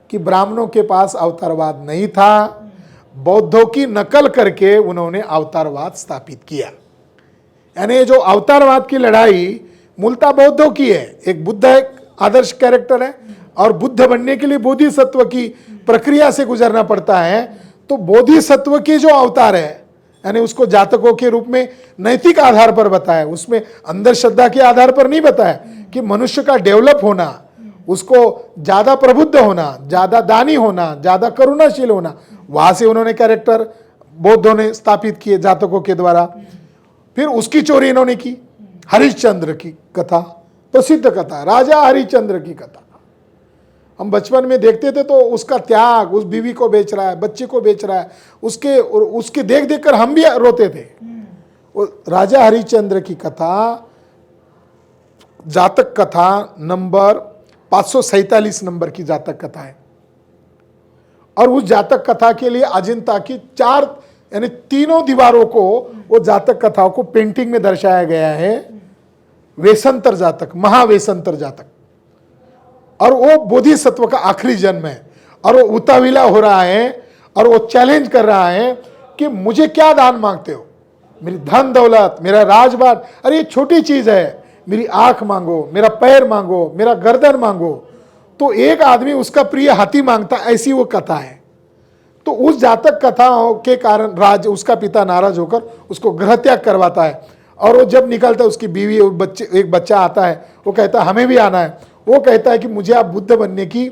[SPEAKER 1] कि ब्राह्मणों के पास अवतारवाद नहीं था, बौद्धों की नकल करके उन्होंने अवतारवाद स्थापित किया। यानी जो अवतारवाद की लड़ाई मूलतः बौद्धों की है। एक बुद्ध एक आदर्श कैरेक्टर है, और बुद्ध बनने के लिए बोधिसत्व की प्रक्रिया से गुजरना पड़ता है। तो बोधिसत्व की जो अवतार है, यानी उसको जातकों के रूप में नैतिक आधार पर बताया, उसमें अंधश्रद्धा के आधार पर नहीं बताया कि मनुष्य का डेवलप होना, उसको ज्यादा प्रबुद्ध होना, ज्यादा दानी होना, ज्यादा करुणाशील होना, वहां से उन्होंने कैरेक्टर बौद्धों ने स्थापित किए जातकों के द्वारा। फिर उसकी चोरी इन्होंने की, हरिश्चंद्र की कथा, प्रसिद्ध कथा, राजा हरिश्चंद्र की कथा। हम बचपन में देखते थे तो उसका त्याग, उस बीवी को बेच रहा है, बच्चे को बेच रहा है, उसके देख देख कर हम भी रोते थे। राजा हरिश्चंद्र की कथा, जातक कथा नंबर 547 नंबर की जातक कथा है। और उस जातक कथा के लिए अजंता की 4 यानी तीनों दीवारों को वो जातक कथाओं को पेंटिंग में दर्शाया गया है। वेशंतर जातक, महावेशंतर जातक, और वो बोधिसत्व का आखिरी जन्म है, और वो उताविला हो रहा है, और वो चैलेंज कर रहा है कि मुझे क्या दान मांगते हो, मेरी धन दौलत, मेरा राजपाट, अरे ये छोटी चीज है, मेरी आंख मांगो, मेरा पैर मांगो, मेरा गर्दन मांगो। तो एक आदमी उसका प्रिय हाथी मांगता, ऐसी वो कथा है। तो उस जातक कथाओं के कारण उसका पिता नाराज होकर उसको गृह त्याग करवाता है, और वो जब निकलता है उसकी बीवी और बच्चे, एक बच्चा आता है, वो कहता है हमें भी आना है। वो कहता है कि मुझे आप बुद्ध बनने की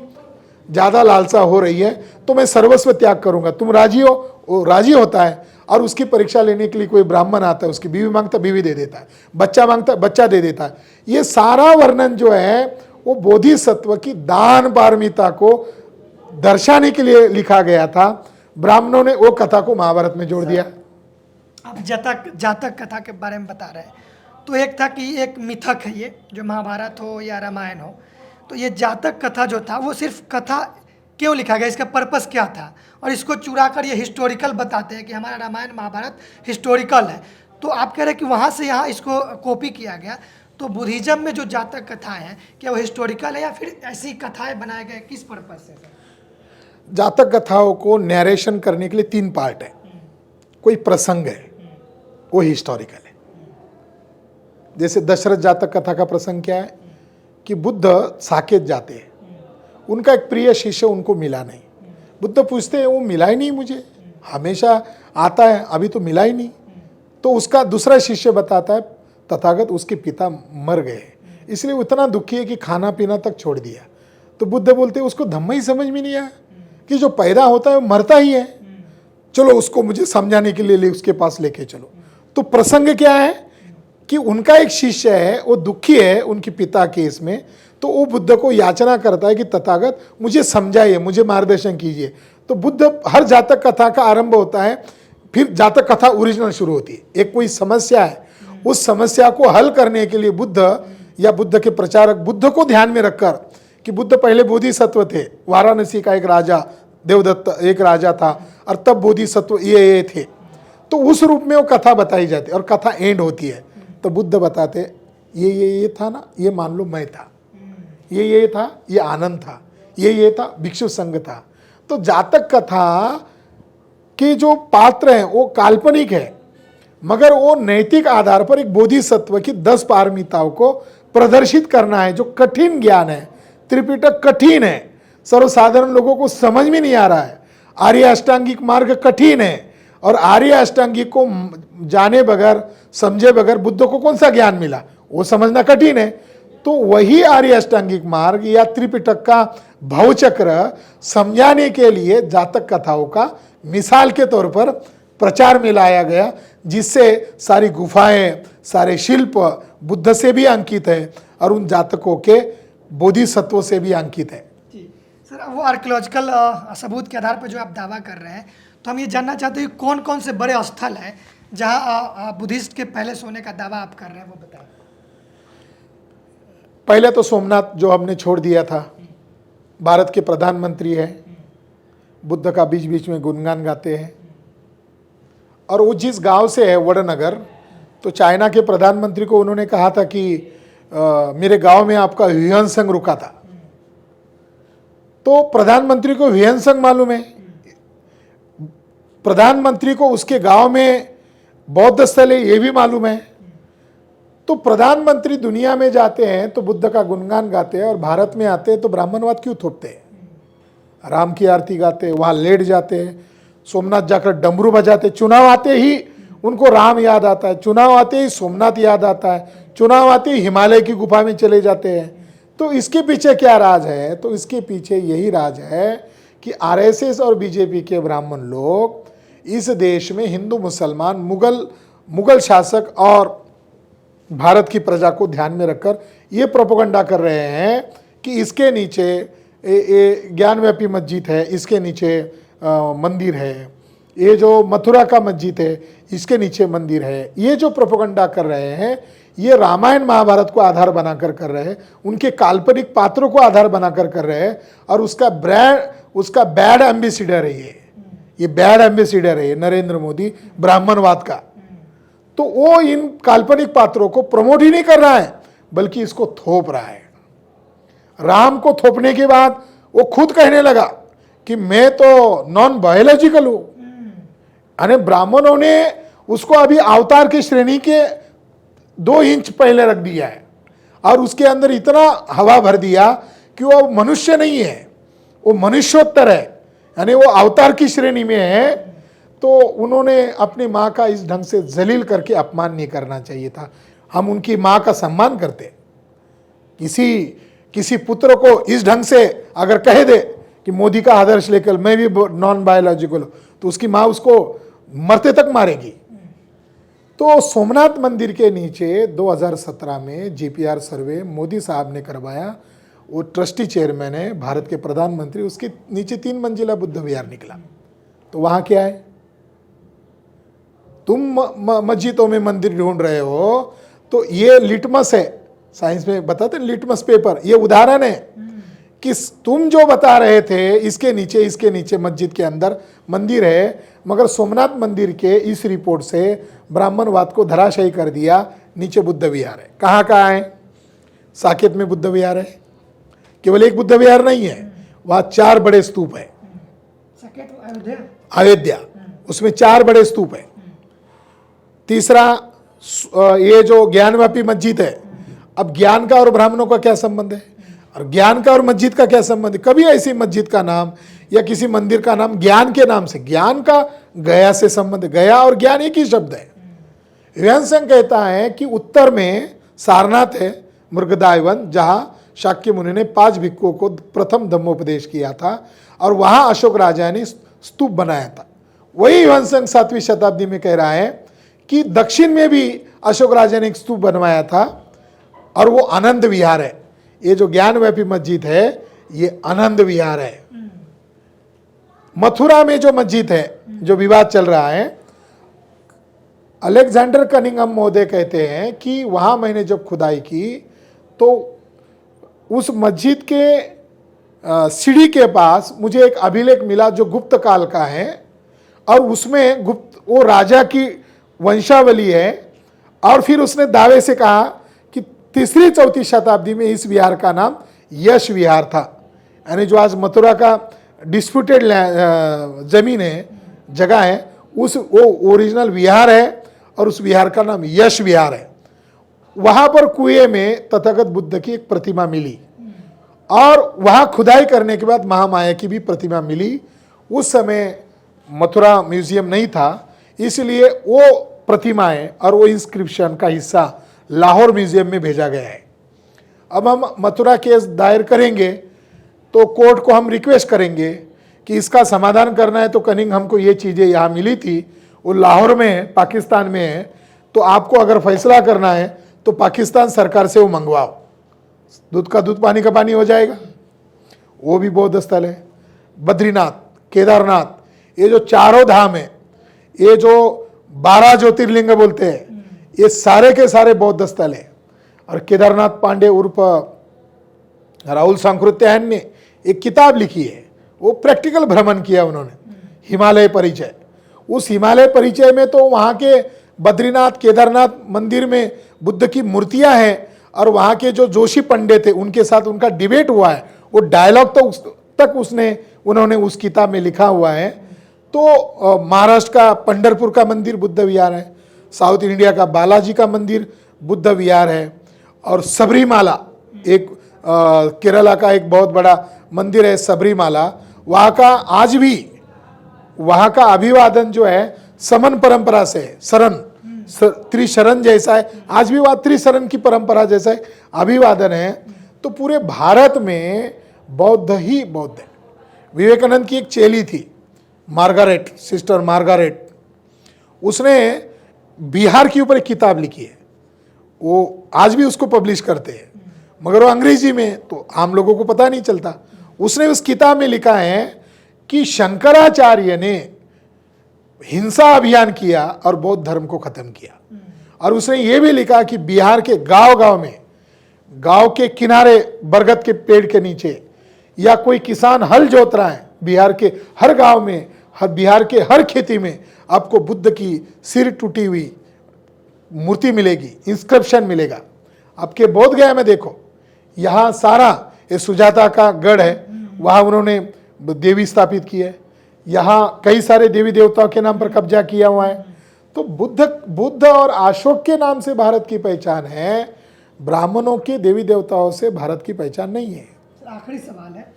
[SPEAKER 1] ज़्यादा लालसा हो रही है, तो मैं सर्वस्व त्याग करूंगा, तुम राजी हो? वो राजी होता है, और उसकी परीक्षा लेने के लिए कोई ब्राह्मण आता है, उसकी बीवी मांगता, बीवी दे देता है, बच्चा मांगता, बच्चा दे देता है। ये सारा वर्णन जो है वो बोधिसत्व की दान पारमिता को दर्शाने के लिए लिखा गया था, ब्राह्मणों ने वो कथा को महाभारत में जोड़ दिया।
[SPEAKER 2] आप जातक कथा के बारे में बता रहे हैं, तो एक था कि एक मिथक है ये, जो महाभारत हो या रामायण हो, तो ये जातक कथा जो था वो सिर्फ कथा क्यों लिखा गया, इसका पर्पस क्या था, और इसको चुरा कर ये हिस्टोरिकल बताते हैं कि हमारा रामायण महाभारत हिस्टोरिकल है। तो आप कह रहे हैं कि वहाँ से यहाँ इसको कॉपी किया गया, तो बुद्धिज्म में जो जातक कथाएं हैं क्या वो हिस्टोरिकल है या फिर ऐसी कथाएं बनाए गए, किस पर्पस से सर?
[SPEAKER 1] जातक कथाओं को नैरेशन करने के लिए 3 पार्ट है। कोई प्रसंग है, वो हिस्टोरिकल है। जैसे दशरथ जातक कथा का प्रसंग क्या है कि बुद्ध साकेत जाते हैं, उनका एक प्रिय शिष्य उनको मिला नहीं। बुद्ध पूछते हैं वो मिला ही नहीं मुझे, हमेशा आता है, अभी तो मिला ही नहीं। तो उसका दूसरा शिष्य बताता है तथागत उसके पिता मर गए, इसलिए उतना दुखी है कि खाना पीना तक छोड़ दिया। तो बुद्ध बोलते हैं उसको धम्म ही समझ में नहीं आया कि जो पैदा होता है वो मरता ही है, चलो उसको मुझे समझाने के लिए उसके पास लेके चलो। तो प्रसंग क्या है कि उनका एक शिष्य है, वो दुखी है उनके पिता के इसमें, तो वो बुद्ध को याचना करता है कि तथागत मुझे समझाइए, मुझे मार्गदर्शन कीजिए। तो बुद्ध, हर जातक कथा का आरंभ होता है, फिर जातक कथा ओरिजिनल शुरू होती है। एक कोई समस्या है, उस समस्या को हल करने के लिए बुद्ध या बुद्ध के प्रचारक बुद्ध को ध्यान में रखकर, कि बुद्ध पहले बोधिसत्व थे, वाराणसी का एक राजा देवदत्त एक राजा था, और तब बोधिसत्व ये थे, तो उस रूप में वो कथा बताई जाती है और कथा एंड होती है। तो बुद्ध बताते ये था ना, ये मान लो मैं था, ये था, ये आनंद था, ये था, भिक्षु संघ था। तो जातक कथा के जो पात्र हैं वो काल्पनिक है, मगर वो नैतिक आधार पर एक बोधिसत्व की 10 पारमिताओं को प्रदर्शित करना है, जो कठिन ज्ञान है। त्रिपिटक कठिन है, सर्वसाधारण लोगों को समझ में नहीं आ रहा है। आर्य अष्टांगिक मार्ग कठिन है, और आर्य अष्टांगिक को जाने बगैर, समझे बगैर बुद्ध को कौन सा ज्ञान मिला, वो समझना कठिन है। तो वही आर्य अष्टांगिक मार्ग या त्रिपिटक का भवचक्र समझाने के लिए जातक कथाओं का मिसाल के तौर पर प्रचार में लाया गया, जिससे सारी गुफाएं, सारे शिल्प बुद्ध से भी अंकित है और उन जातकों के बोधिसत्वों से भी अंकित है।
[SPEAKER 2] जी सर, वो आर्कियोलॉजिकल सबूत के आधार पर जो आप दावा कर रहे हैं, तो हम ये जानना चाहते हैं कौन कौन से बड़े स्थल हैं जहाँ बुद्धिस्ट के पहले सोने का दावा आप कर रहे हैं, वो बताएं।
[SPEAKER 1] पहले तो सोमनाथ जो हमने छोड़ दिया था, भारत के प्रधानमंत्री है, बुद्ध का बीच बीच में गुणगान गाते हैं। और वो जिस गांव से है वड़नगर, तो चाइना के प्रधानमंत्री को उन्होंने कहा था कि मेरे गांव में आपका ह्यूएन रुका था। तो प्रधानमंत्री को ह्यूएन मालूम है, प्रधानमंत्री को उसके गांव में बौद्ध स्थल है ये भी मालूम है। तो प्रधानमंत्री दुनिया में जाते हैं तो बुद्ध का गुणगान गाते हैं, और भारत में आते हैं तो ब्राह्मणवाद क्यों थोपते हैं? राम की आरती गाते हैं, वहाँ लेट जाते हैं, सोमनाथ जाकर डमरू बजाते, चुनाव आते ही उनको राम याद आता है, चुनाव आते ही सोमनाथ याद आता है, चुनाव आते ही हिमालय की गुफा में चले जाते हैं। तो इसके पीछे क्या राज है? तो इसके पीछे यही राज है कि आरएसएस और बीजेपी के ब्राह्मण लोग इस देश में हिंदू, मुसलमान, मुगल शासक और भारत की प्रजा को ध्यान में रखकर ये प्रोपेगेंडा कर रहे हैं कि इसके नीचे ज्ञानव्यापी मस्जिद है, इसके नीचे मंदिर है, ये जो मथुरा का मस्जिद है इसके नीचे मंदिर है। ये जो प्रोपेगेंडा कर रहे हैं ये रामायण महाभारत को आधार बनाकर कर रहे हैं, उनके काल्पनिक पात्रों को आधार बनाकर कर रहे हैं, और उसका बैड एम्बेसिडर है ये बैड एम्बेसिडर है नरेंद्र मोदी ब्राह्मणवाद का। तो वो इन काल्पनिक पात्रों को प्रमोट ही नहीं कर रहा है, बल्कि इसको थोप रहा है। राम को थोपने के बाद वो खुद कहने लगा कि मैं तो नॉन बायोलॉजिकल हूं, यानी ब्राह्मणों ने उसको अभी अवतार की श्रेणी के 2 इंच पहले रख दिया है, और उसके अंदर इतना हवा भर दिया कि वो मनुष्य नहीं है, वो मनुष्योत्तर है, यानी वो अवतार की श्रेणी में है। तो उन्होंने अपनी माँ का इस ढंग से जलील करके अपमान नहीं करना चाहिए था। हम उनकी माँ का सम्मान करते, किसी पुत्र को इस ढंग से अगर कह दे कि मोदी का आदर्श लेकर मैं भी नॉन बायोलॉजिकल हूं, तो उसकी माँ उसको मरते तक मारेगी। तो सोमनाथ मंदिर के नीचे 2017 में जीपीआर सर्वे मोदी साहब ने करवाया, वो ट्रस्टी चेयरमैन है, भारत के प्रधानमंत्री, उसके नीचे 3 मंजिला बुद्ध विहार निकला। तो वहां क्या है? तुम मस्जिदों में मंदिर ढूंढ रहे हो, तो ये लिटमस है, साइंस में बताते हैं लिटमस पेपर, ये उदाहरण है कि तुम जो बता रहे थे इसके नीचे मस्जिद के अंदर मंदिर है, मगर सोमनाथ मंदिर के इस रिपोर्ट से ब्राह्मणवाद को धराशायी कर दिया, नीचे बुद्ध विहार है। कहाँ कहाँ है? साकेत में बुद्ध विहार है, केवल एक बुद्ध विहार नहीं है, वहाँ 4 बड़े स्तूप है। अयोध्या, उसमें 4 बड़े स्तूप है। तीसरा, ये जो ज्ञानवापी मस्जिद है, अब ज्ञान का और ब्राह्मणों का क्या संबंध है, और ज्ञान का और मस्जिद का क्या संबंध है? कभी ऐसी मस्जिद का नाम या किसी मंदिर का नाम ज्ञान के नाम से, ज्ञान का गया से संबंध, गया और ज्ञान एक ही शब्द है। ह्वेनसेंग कहता है कि उत्तर में सारनाथ है, मृगदायवन, जहां शाक्य मुनि ने 5 भिक्षुओं को प्रथम धम्मोपदेश किया था, और वहां अशोक राजा ने स्तूप बनाया था। वही ह्वेनसेंग 7वीं शताब्दी में कह रहा है कि दक्षिण में भी अशोक राजा ने एक स्तूप बनवाया था, और वो आनंद विहार है। ये जो ज्ञानव्यापी मस्जिद है ये आनंद विहार है। मथुरा में जो मस्जिद है, जो विवाद चल रहा है, अलेक्जेंडर कनिंघम महोदय कहते हैं कि वहां मैंने जब खुदाई की तो उस मस्जिद के सीढ़ी के पास मुझे एक अभिलेख मिला जो गुप्त काल का है, और उसमें वो राजा की वंशावली है। और फिर उसने दावे से कहा कि 3री-4थी शताब्दी में इस विहार का नाम यश विहार था, यानी जो आज मथुरा का डिस्प्यूटेड जमीन है, जगह है, वो ओरिजिनल विहार है, और उस विहार का नाम यश विहार है। वहां पर कुएं में तथागत बुद्ध की एक प्रतिमा मिली, और वहां खुदाई करने के बाद महामाया की भी प्रतिमा मिली। उस समय मथुरा म्यूजियम नहीं था, इसलिए वो प्रतिमाएं और वो इंस्क्रिप्शन का हिस्सा लाहौर म्यूजियम में भेजा गया है। अब हम मथुरा केस दायर करेंगे तो कोर्ट को हम रिक्वेस्ट करेंगे कि इसका समाधान करना है, तो कनिंग हमको ये चीज़ें यहाँ मिली थी, वो लाहौर में है, पाकिस्तान में है, तो आपको अगर फैसला करना है तो पाकिस्तान सरकार से वो मंगवाओ, दूध का दूध पानी का पानी हो जाएगा। वो भी बौद्ध स्थल है। बद्रीनाथ, केदारनाथ, ये जो 4 धाम है, ये जो 12 ज्योतिर्लिंग बोलते हैं, ये सारे के सारे बौद्ध स्थल है। और केदारनाथ पांडे उर्फ राहुल सांकृत्यायन ने एक किताब लिखी है, वो प्रैक्टिकल भ्रमण किया उन्होंने, हिमालय परिचय। उस हिमालय परिचय में तो वहाँ के बद्रीनाथ केदारनाथ मंदिर में बुद्ध की मूर्तियां हैं, और वहाँ के जो जोशी पंडित थे उनके साथ उनका डिबेट हुआ है, वो डायलॉग तक उन्होंने उस किताब में लिखा हुआ है। तो महाराष्ट्र का पंढरपुर का मंदिर बुद्ध विहार है, साउथ इंडिया का बालाजी का मंदिर बुद्ध विहार है, और सबरीमाला एक केरला का एक बहुत बड़ा मंदिर है सबरीमाला। वहाँ का आज भी वहाँ का अभिवादन जो है समन परंपरा से है, शरण त्रिशरण जैसा है, आज भी वहाँ त्रिशरण की परंपरा जैसा है अभिवादन है। तो पूरे भारत में बौद्ध ही बौद्ध है। विवेकानंद की एक चेली थी मार्गारेट, सिस्टर मार्गारेट, उसने बिहार के ऊपर एक किताब लिखी है, वो आज भी उसको पब्लिश करते हैं, मगर वो अंग्रेजी में, तो आम लोगों को पता नहीं चलता। उसने उस किताब में लिखा है कि शंकराचार्य ने हिंसा अभियान किया और बौद्ध धर्म को खत्म किया। और उसने ये भी लिखा कि बिहार के गांव-गांव में, गांव के किनारे बरगद के पेड़ के नीचे, या कोई किसान हल जोत रहा है, बिहार के हर गांव में, बिहार के हर खेती में आपको बुद्ध की सिर टूटी हुई मूर्ति मिलेगी, इंस्क्रिप्शन मिलेगा। आपके बोध गया में देखो, यहाँ सारा ये सुजाता का गढ़ है, वहाँ उन्होंने देवी स्थापित की है, यहाँ कई सारे देवी देवताओं के नाम पर कब्जा किया हुआ है। तो बुद्ध और अशोक के नाम से भारत की पहचान है, ब्राह्मणों के देवी देवताओं से भारत की पहचान नहीं है।
[SPEAKER 2] आखिरी सवाल है,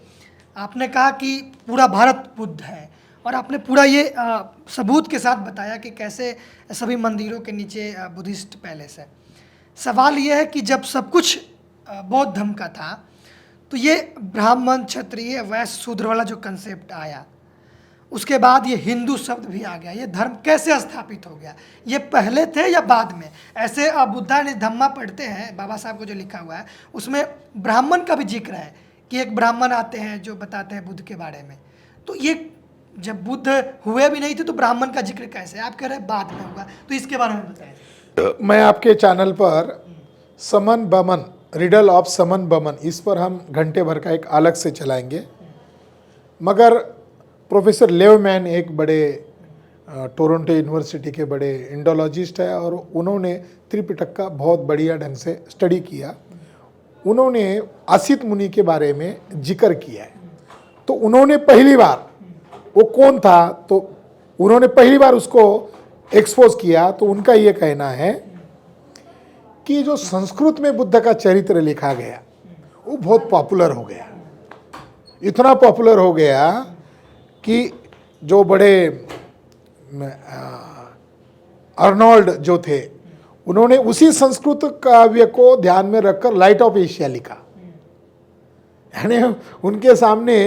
[SPEAKER 2] आपने कहा कि पूरा भारत बुद्ध है, और आपने पूरा ये सबूत के साथ बताया कि कैसे सभी मंदिरों के नीचे बुद्धिस्ट पैलेस है। सवाल ये है कि जब सब कुछ बौद्ध धर्म का था, तो ये ब्राह्मण क्षत्रिय वैश्य शूद्र वाला जो कंसेप्ट आया, उसके बाद ये हिंदू शब्द भी आ गया, ये धर्म कैसे स्थापित हो गया? ये पहले थे या बाद में? ऐसे बुद्धा ने धम्मा पढ़ते हैं, बाबा साहब को जो लिखा हुआ है उसमें ब्राह्मण का भी जिक्र है, कि एक ब्राह्मण आते हैं जो बताते हैं बुद्ध के बारे में, तो ये जब बुद्ध हुए भी नहीं थे तो ब्राह्मण का जिक्र कैसे, आप कह रहे हैं बाद में होगा, तो इसके बारे में बताएं।
[SPEAKER 1] मैं आपके चैनल पर समन बमन, रिडल ऑफ समन बमन, इस पर हम घंटे भर का एक अलग से चलाएंगे। मगर प्रोफेसर लेवमैन एक बड़े टोरंटो यूनिवर्सिटी के बड़े इंडोलॉजिस्ट है और उन्होंने त्रिपिटक का बहुत बढ़िया ढंग से स्टडी किया। उन्होंने असित मुनि के बारे में जिक्र किया है। तो उन्होंने पहली बार, वो कौन था, तो उन्होंने पहली बार उसको एक्सपोज किया। तो उनका ये कहना है कि जो संस्कृत में बुद्ध का चरित्र लिखा गया वो बहुत पॉपुलर हो गया, इतना पॉपुलर हो गया कि जो बड़े अर्नोल्ड जो थे उन्होंने उसी संस्कृत काव्य को ध्यान में रखकर लाइट ऑफ एशिया लिखा। यानी उनके सामने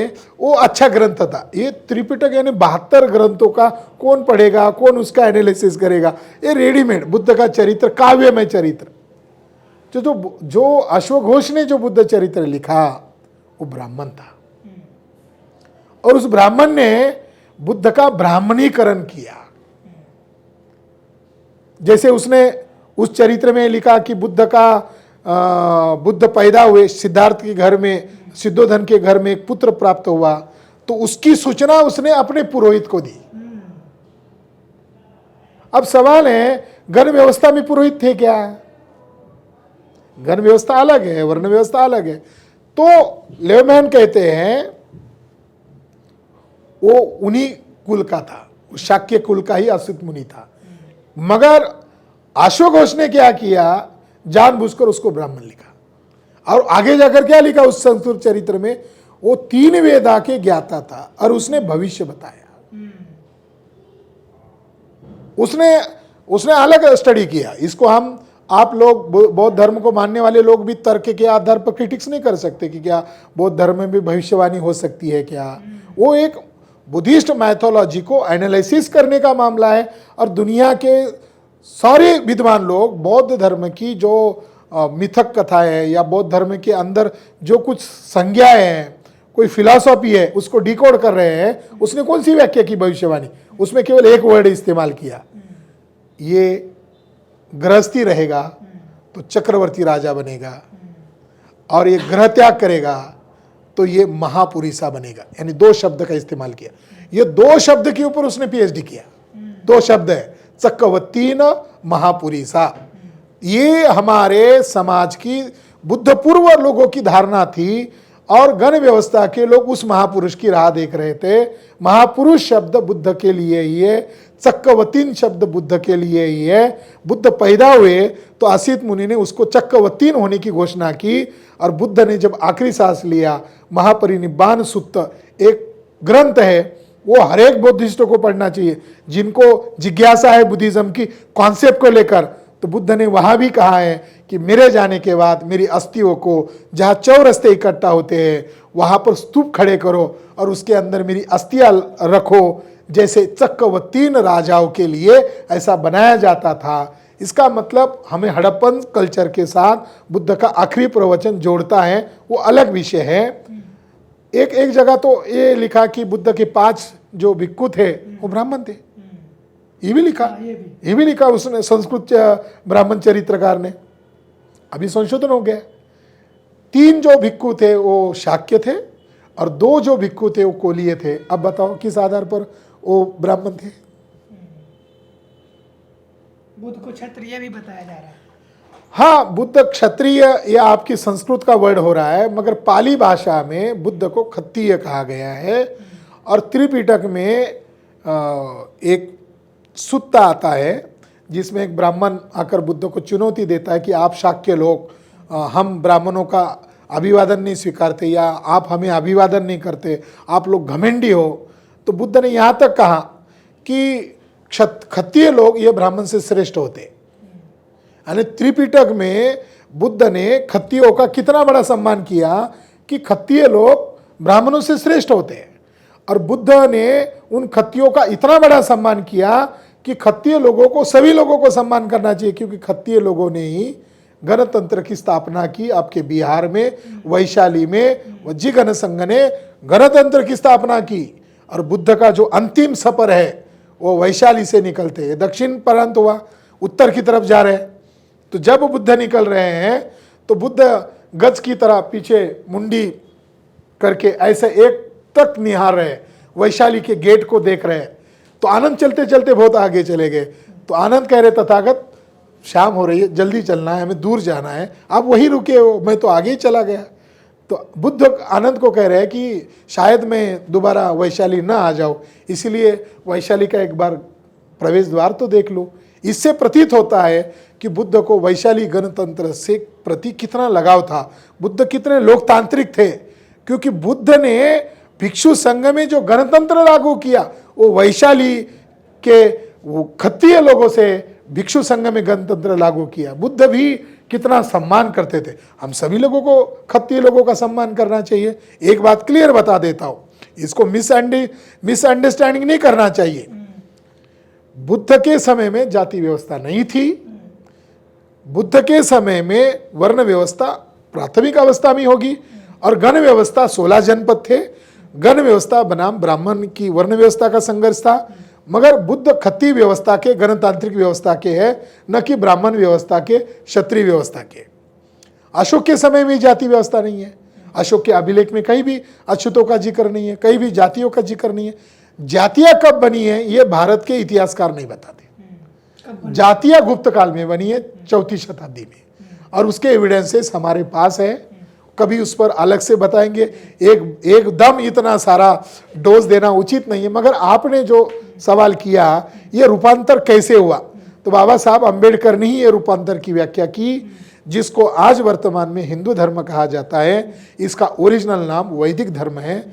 [SPEAKER 1] वो अच्छा ग्रंथ था। ये त्रिपिटक यानी 72 ग्रंथों का कौन पढ़ेगा, कौन उसका एनालिसिस करेगा। ये रेडीमेड बुद्ध का चरित्र, काव्यमय चरित्र, जो अश्वघोष ने जो बुद्ध चरित्र लिखा वो ब्राह्मण था और उस ब्राह्मण ने बुद्ध का ब्राह्मणीकरण किया। जैसे उसने उस चरित्र में लिखा कि बुद्ध पैदा हुए, सिद्धार्थ के घर में, सिद्धोधन के घर में एक पुत्र प्राप्त हुआ, तो उसकी सूचना उसने अपने पुरोहित को दी। अब सवाल है, गण व्यवस्था में पुरोहित थे क्या? गण व्यवस्था अलग है, वर्ण व्यवस्था अलग है। तो लेवमैन कहते हैं वो उन्हीं कुल का था, शाक्य कुल का ही असित मुनि था। मगर अश्वघोष ने क्या किया, जानबूझकर उसको ब्राह्मण लिखा। और आगे जाकर क्या लिखा उस संस्कृत चरित्र में, वो 3 वेदा के ज्ञाता था और उसने भविष्य बताया। उसने अलग स्टडी किया। इसको आप लोग बौद्ध धर्म को मानने वाले लोग भी तर्क के आधार पर क्रिटिक्स नहीं कर सकते कि क्या बौद्ध धर्म में भी भविष्यवाणी हो सकती है क्या। वो एक बुद्धिस्ट मैथोलॉजी को एनालिसिस करने का मामला है। और दुनिया के सारे विद्वान लोग बौद्ध धर्म की जो मिथक कथाएं है या बौद्ध धर्म के अंदर जो कुछ संज्ञाएं हैं, कोई फिलॉसफी है, उसको डिकोड कर रहे हैं। उसने कौन सी व्याख्या की भविष्यवाणी, उसमें केवल एक वर्ड इस्तेमाल किया, ये गृहस्थी रहेगा तो चक्रवर्ती राजा बनेगा और ये ग्रह त्याग करेगा तो ये महापुरुषा बनेगा। यानी 2 शब्द का इस्तेमाल किया। ये 2 शब्द के ऊपर उसने पीएचडी किया। 2 शब्द है, चक्रवर्तीन महापुरुषा। ये हमारे समाज की बुद्ध पूर्व लोगों की धारणा थी और गण व्यवस्था के लोग उस महापुरुष की राह देख रहे थे। महापुरुष शब्द बुद्ध के लिए ही है, चक्रवर्तीन शब्द बुद्ध के लिए ही है। बुद्ध पैदा हुए तो असित मुनि ने उसको चक्रवर्तीन होने की घोषणा की और बुद्ध ने जब आखिरी सांस लिया, महापरिनिब्बाण सुत्त एक ग्रंथ है, वो हर एक बुद्धिस्टों को पढ़ना चाहिए जिनको जिज्ञासा है बुद्धिज्म की कॉन्सेप्ट को लेकर। तो बुद्ध ने वहां भी कहा है कि मेरे जाने के बाद मेरी अस्थियों को जहाँ चौरस्ते इकट्ठा होते हैं वहां पर स्तूप खड़े करो और उसके अंदर मेरी अस्थियां रखो, जैसे चक्रवर्तीन राजाओं के लिए ऐसा बनाया जाता था। इसका मतलब हमें हड़प्पन कल्चर के साथ बुद्ध का आखिरी प्रवचन जोड़ता है, वो अलग विषय है। एक जगह तो ये लिखा कि बुद्ध के 5 जो भिक्खु थे वो ब्राह्मण थे। ये भी लिखा उसने, संस्कृत ब्राह्मण चरित्रकार ने। अभी संशोधन हो गया। 3 जो भिक्खु थे वो शाक्य थे और 2 जो भिक्खु थे वो कोलीय थे। अब बताओ किस आधार पर वो ब्राह्मण थे?
[SPEAKER 2] बुद्ध को क्षत्रिय भी बताया जा रहा है।
[SPEAKER 1] हाँ, बुद्ध क्षत्रिय या आपकी संस्कृत का वर्ड हो रहा है, मगर पाली भाषा में बुद्ध को क्षत्रिय कहा गया है। और त्रिपिटक में एक सुत्ता आता है जिसमें एक ब्राह्मण आकर बुद्ध को चुनौती देता है कि आप शाक्य लोग, हम ब्राह्मणों का अभिवादन नहीं स्वीकारते या आप हमें अभिवादन नहीं करते, आप लोग घमंडी हो। तो बुद्ध ने यहाँ तक कहा कि क्षत्रिय लोग ये ब्राह्मण से श्रेष्ठ होते। यानी त्रिपिटक में बुद्ध ने क्षत्रियों का कितना बड़ा सम्मान किया कि क्षत्रिय लोग ब्राह्मणों से श्रेष्ठ होते हैं। और बुद्ध ने उन क्षत्रियों का इतना बड़ा सम्मान किया कि क्षत्रिय लोगों को, सभी लोगों को सम्मान करना चाहिए, क्योंकि क्षत्रिय लोगों ने ही गणतंत्र की स्थापना की आपके बिहार में, वैशाली में। वज्जीगण संघ ने गणतंत्र की स्थापना की और बुद्ध का जो अंतिम सफर है वो वैशाली से निकलते हैं, दक्षिण प्रांत हुआ, उत्तर की तरफ जा रहे हैं। तो जब बुद्ध निकल रहे हैं तो बुद्ध गज की तरह पीछे मुंडी करके ऐसे एक तक निहार रहे, वैशाली के गेट को देख रहे हैं। तो आनंद चलते चलते बहुत आगे चले गए। तो आनंद कह रहे, तथागत शाम हो रही है, जल्दी चलना है, हमें दूर जाना है, आप वहीं रुके हो, मैं तो आगे ही चला गया। तो बुद्ध आनंद को कह रहे हैं कि शायद मैं दोबारा वैशाली ना आ जाऊं, इसलिए वैशाली का एक बार प्रवेश द्वार तो देख लो। इससे प्रतीत होता है कि बुद्ध को वैशाली गणतंत्र से प्रति कितना लगाव था, बुद्ध कितने लोकतांत्रिक थे, क्योंकि बुद्ध ने भिक्षु संघ में जो गणतंत्र लागू किया वो वैशाली के वो खत्तीय लोगों से भिक्षु संघ में गणतंत्र लागू किया। बुद्ध भी कितना सम्मान करते थे। हम सभी लोगों को खत्तीय लोगों का सम्मान करना चाहिए। एक बात क्लियर बता देता हूं, इसको मिसअंडरस्टैंडिंग नहीं करना चाहिए। बुद्ध के समय में जाति व्यवस्था नहीं थी। बुद्ध के समय में वर्ण व्यवस्था प्राथमिक अवस्था में होगी और गण व्यवस्था 16 जनपद थे। गण व्यवस्था बनाम ब्राह्मण की वर्ण व्यवस्था का संघर्ष था, मगर बुद्ध खत्ती व्यवस्था के, गणतांत्रिक व्यवस्था के है, न कि ब्राह्मण व्यवस्था के, क्षत्रिय व्यवस्था के। अशोक के समय में जाति व्यवस्था नहीं है। अशोक के अभिलेख में कहीं भी अछूतों का जिक्र नहीं है, कहीं भी जातियों का जिक्र नहीं है। जातियां कब बनी है ये भारत के इतिहासकार नहीं बताते। जातियां गुप्त काल में बनी है, 4वीं शताब्दी में, और उसके एविडेंसेस हमारे पास है। कभी उस पर अलग से बताएंगे। एकदम इतना सारा डोज देना उचित नहीं है, मगर आपने जो सवाल किया ये रूपांतर कैसे हुआ, तो बाबा साहब अंबेडकर ने ही ये रूपांतर की व्याख्या की, जिसको आज वर्तमान में हिंदू धर्म कहा जाता है। इसका ओरिजिनल नाम वैदिक धर्म है,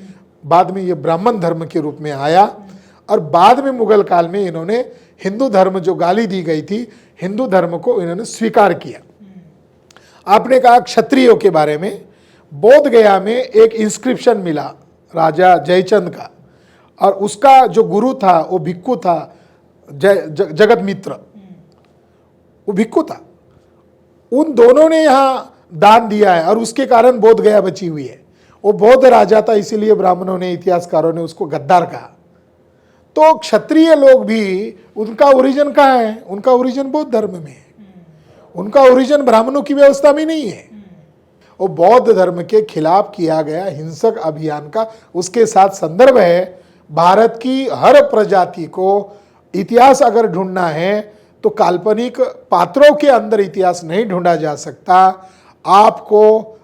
[SPEAKER 1] बाद में ये ब्राह्मण धर्म के रूप में आया, और बाद में मुगल काल में इन्होंने हिंदू धर्म जो गाली दी गई थी, हिंदू धर्म को इन्होंने स्वीकार किया। आपने कहा क्षत्रियों के बारे में, बोध गया में एक इंस्क्रिप्शन मिला राजा जयचंद का, और उसका जो गुरु था वो भिक्खु था, जगत मित्र, वो भिक्खु था। उन दोनों ने यहाँ दान दिया है और उसके कारण बोध गया बची हुई है। वो बौद्ध राजा था, इसीलिए ब्राह्मणों ने, इतिहासकारों ने उसको गद्दार कहा। तो क्षत्रिय लोग भी, उनका ओरिजिन कहाँ है? उनका ओरिजिन बौद्ध धर्म में है, उनका ओरिजिन ब्राह्मणों की व्यवस्था में नहीं है। वो बौद्ध धर्म के खिलाफ किया गया हिंसक अभियान का उसके साथ संदर्भ है। भारत की हर प्रजाति को इतिहास अगर ढूंढना है तो काल्पनिक पात्रों के अंदर इतिहास नहीं ढूंढा जा सकता। आपको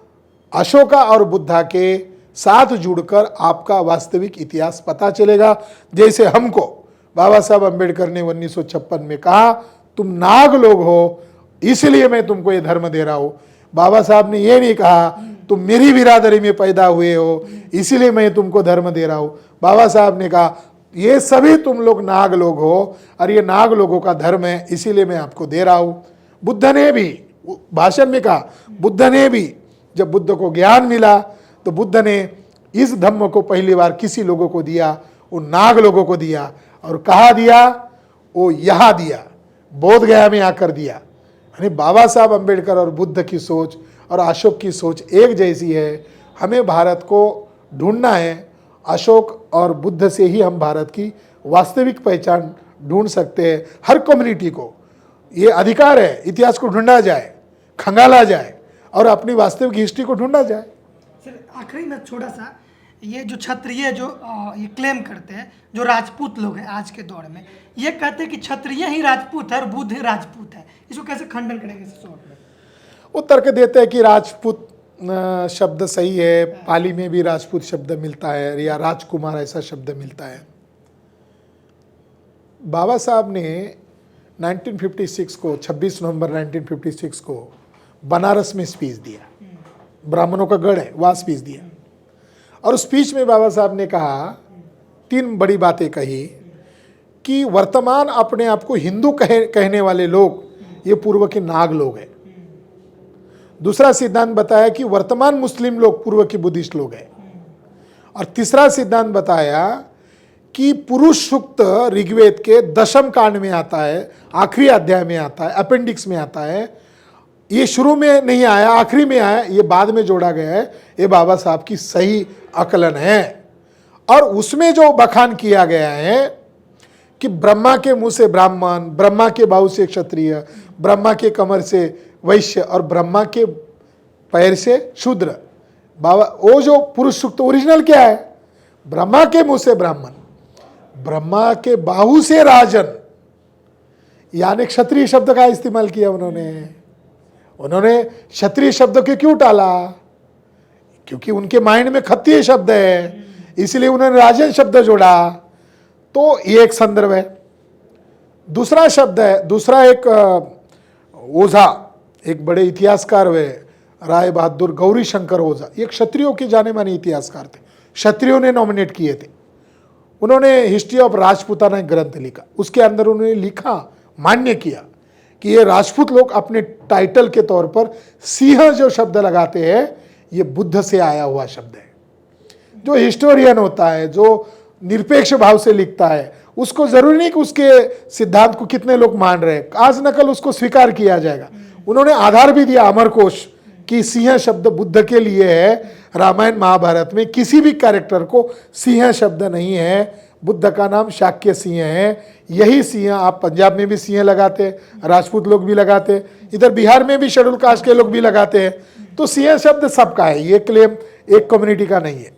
[SPEAKER 1] अशोका और बुद्धा के साथ जुड़कर आपका वास्तविक इतिहास पता चलेगा। जैसे हमको बाबा साहब अंबेडकर ने 1956 में कहा, तुम नाग लोग हो इसलिए मैं तुमको ये धर्म दे रहा हूं। बाबा साहब ने ये नहीं कहा तुम मेरी बिरादरी में पैदा हुए हो इसीलिए मैं तुमको धर्म दे रहा हूं। बाबा साहब ने कहा ये सभी तुम लोग नाग लोग हो और ये नाग लोगों का धर्म है इसीलिए मैं आपको दे रहा हूं। बुद्ध ने भी भाषण में कहा, बुद्ध ने भी जब बुद्ध को ज्ञान मिला तो बुद्ध ने इस धम्म को पहली बार किसी लोगों को दिया, वो नाग लोगों को दिया। और कहा दिया? वो यहाँ दिया, बोध गया में आकर दिया। यानी बाबा साहब अंबेडकर और बुद्ध की सोच और अशोक की सोच एक जैसी है। हमें भारत को ढूंढना है, अशोक और बुद्ध से ही हम भारत की वास्तविक पहचान ढूंढ सकते हैं। हर कम्युनिटी को ये अधिकार है, इतिहास को ढूंढा जाए, खंगाला जाए और अपनी वास्तविक हिस्ट्री को ढूंढा जाए।
[SPEAKER 2] सर आखिरी में छोटा सा, ये जो क्षत्रिय जो ये क्लेम करते हैं, जो राजपूत लोग हैं आज के दौर में, ये कहते हैं कि क्षत्रिय ही राजपूत है और बुद्ध ही राजपूत है, इसको कैसे खंडन करेंगे?
[SPEAKER 1] वो तर्क देते हैं कि राजपूत शब्द सही है, पाली में भी राजपूत शब्द मिलता है या राजकुमार ऐसा शब्द मिलता है। बाबा साहब ने 1956 को 26 नवंबर 1956 को बनारस में स्पीच दिया, ब्राह्मणों का गढ़ है, वहाँ स्पीच दिया। और उस स्पीच में बाबा साहब ने कहा, तीन बड़ी बातें कही कि वर्तमान अपने आप को हिंदू कहने वाले लोग ये पूर्व के नाग लोग हैं। दूसरा सिद्धांत बताया कि वर्तमान मुस्लिम लोग पूर्व के बुद्धिस्ट लोग हैं। और तीसरा सिद्धांत बताया कि पुरुष सूक्त ऋग्वेद के 10वें कांड में आता है, आखिरी अध्याय में आता है, अपेंडिक्स में आता है, ये शुरू में नहीं आया, आखिरी में आया, ये बाद में जोड़ा गया है। ये बाबा साहब की सही आकलन है। और उसमें जो बखान किया गया है कि ब्रह्मा के मुंह से ब्राह्मण, ब्रह्मा के बाहु से क्षत्रिय, ब्रह्मा के कमर से वैश्य और ब्रह्मा के पैर से शूद्र। बाबा वो जो पुरुष सूक्त ओरिजिनल क्या है? ब्रह्मा के मुंह से ब्राह्मण, ब्रह्मा के बाहु से राजन, यानी क्षत्रिय शब्द का इस्तेमाल किया उन्होंने क्षत्रिय शब्द को क्यों टाला? क्योंकि उनके माइंड में क्षत्रिय शब्द है, इसलिए उन्होंने राजन शब्द जोड़ा। तो ये एक संदर्भ है। दूसरा शब्द है, दूसरा एक ओझा, एक बड़े इतिहासकार हुए राय बहादुर गौरी शंकर ओझा, ये क्षत्रियों के जाने माने इतिहासकार थे, क्षत्रियों ने नॉमिनेट किए थे। उन्होंने हिस्ट्री ऑफ राजपूताना एक ग्रंथ लिखा, उसके अंदर उन्होंने लिखा, मान्य किया कि ये राजपूत लोग अपने टाइटल के तौर पर सिंह जो शब्द लगाते हैं ये बुद्ध से आया हुआ शब्द है। जो हिस्टोरियन होता है, जो निरपेक्ष भाव से लिखता है, उसको जरूरी नहीं कि उसके सिद्धांत को कितने लोग मान रहे हैं, आज नकल उसको स्वीकार किया जाएगा। उन्होंने आधार भी दिया अमरकोश कि सिंह शब्द बुद्ध के लिए है, रामायण महाभारत में किसी भी कैरेक्टर को सिंह शब्द नहीं है। बुद्ध का नाम शाक्य सिंह है। यही सिंह आप पंजाब में भी सिंह लगाते हैं, राजपूत लोग भी लगाते हैं, इधर बिहार में भी शेड्यूल कास्ट के लोग भी लगाते हैं। तो सिंह शब्द सबका है, ये क्लेम एक कम्युनिटी का नहीं है।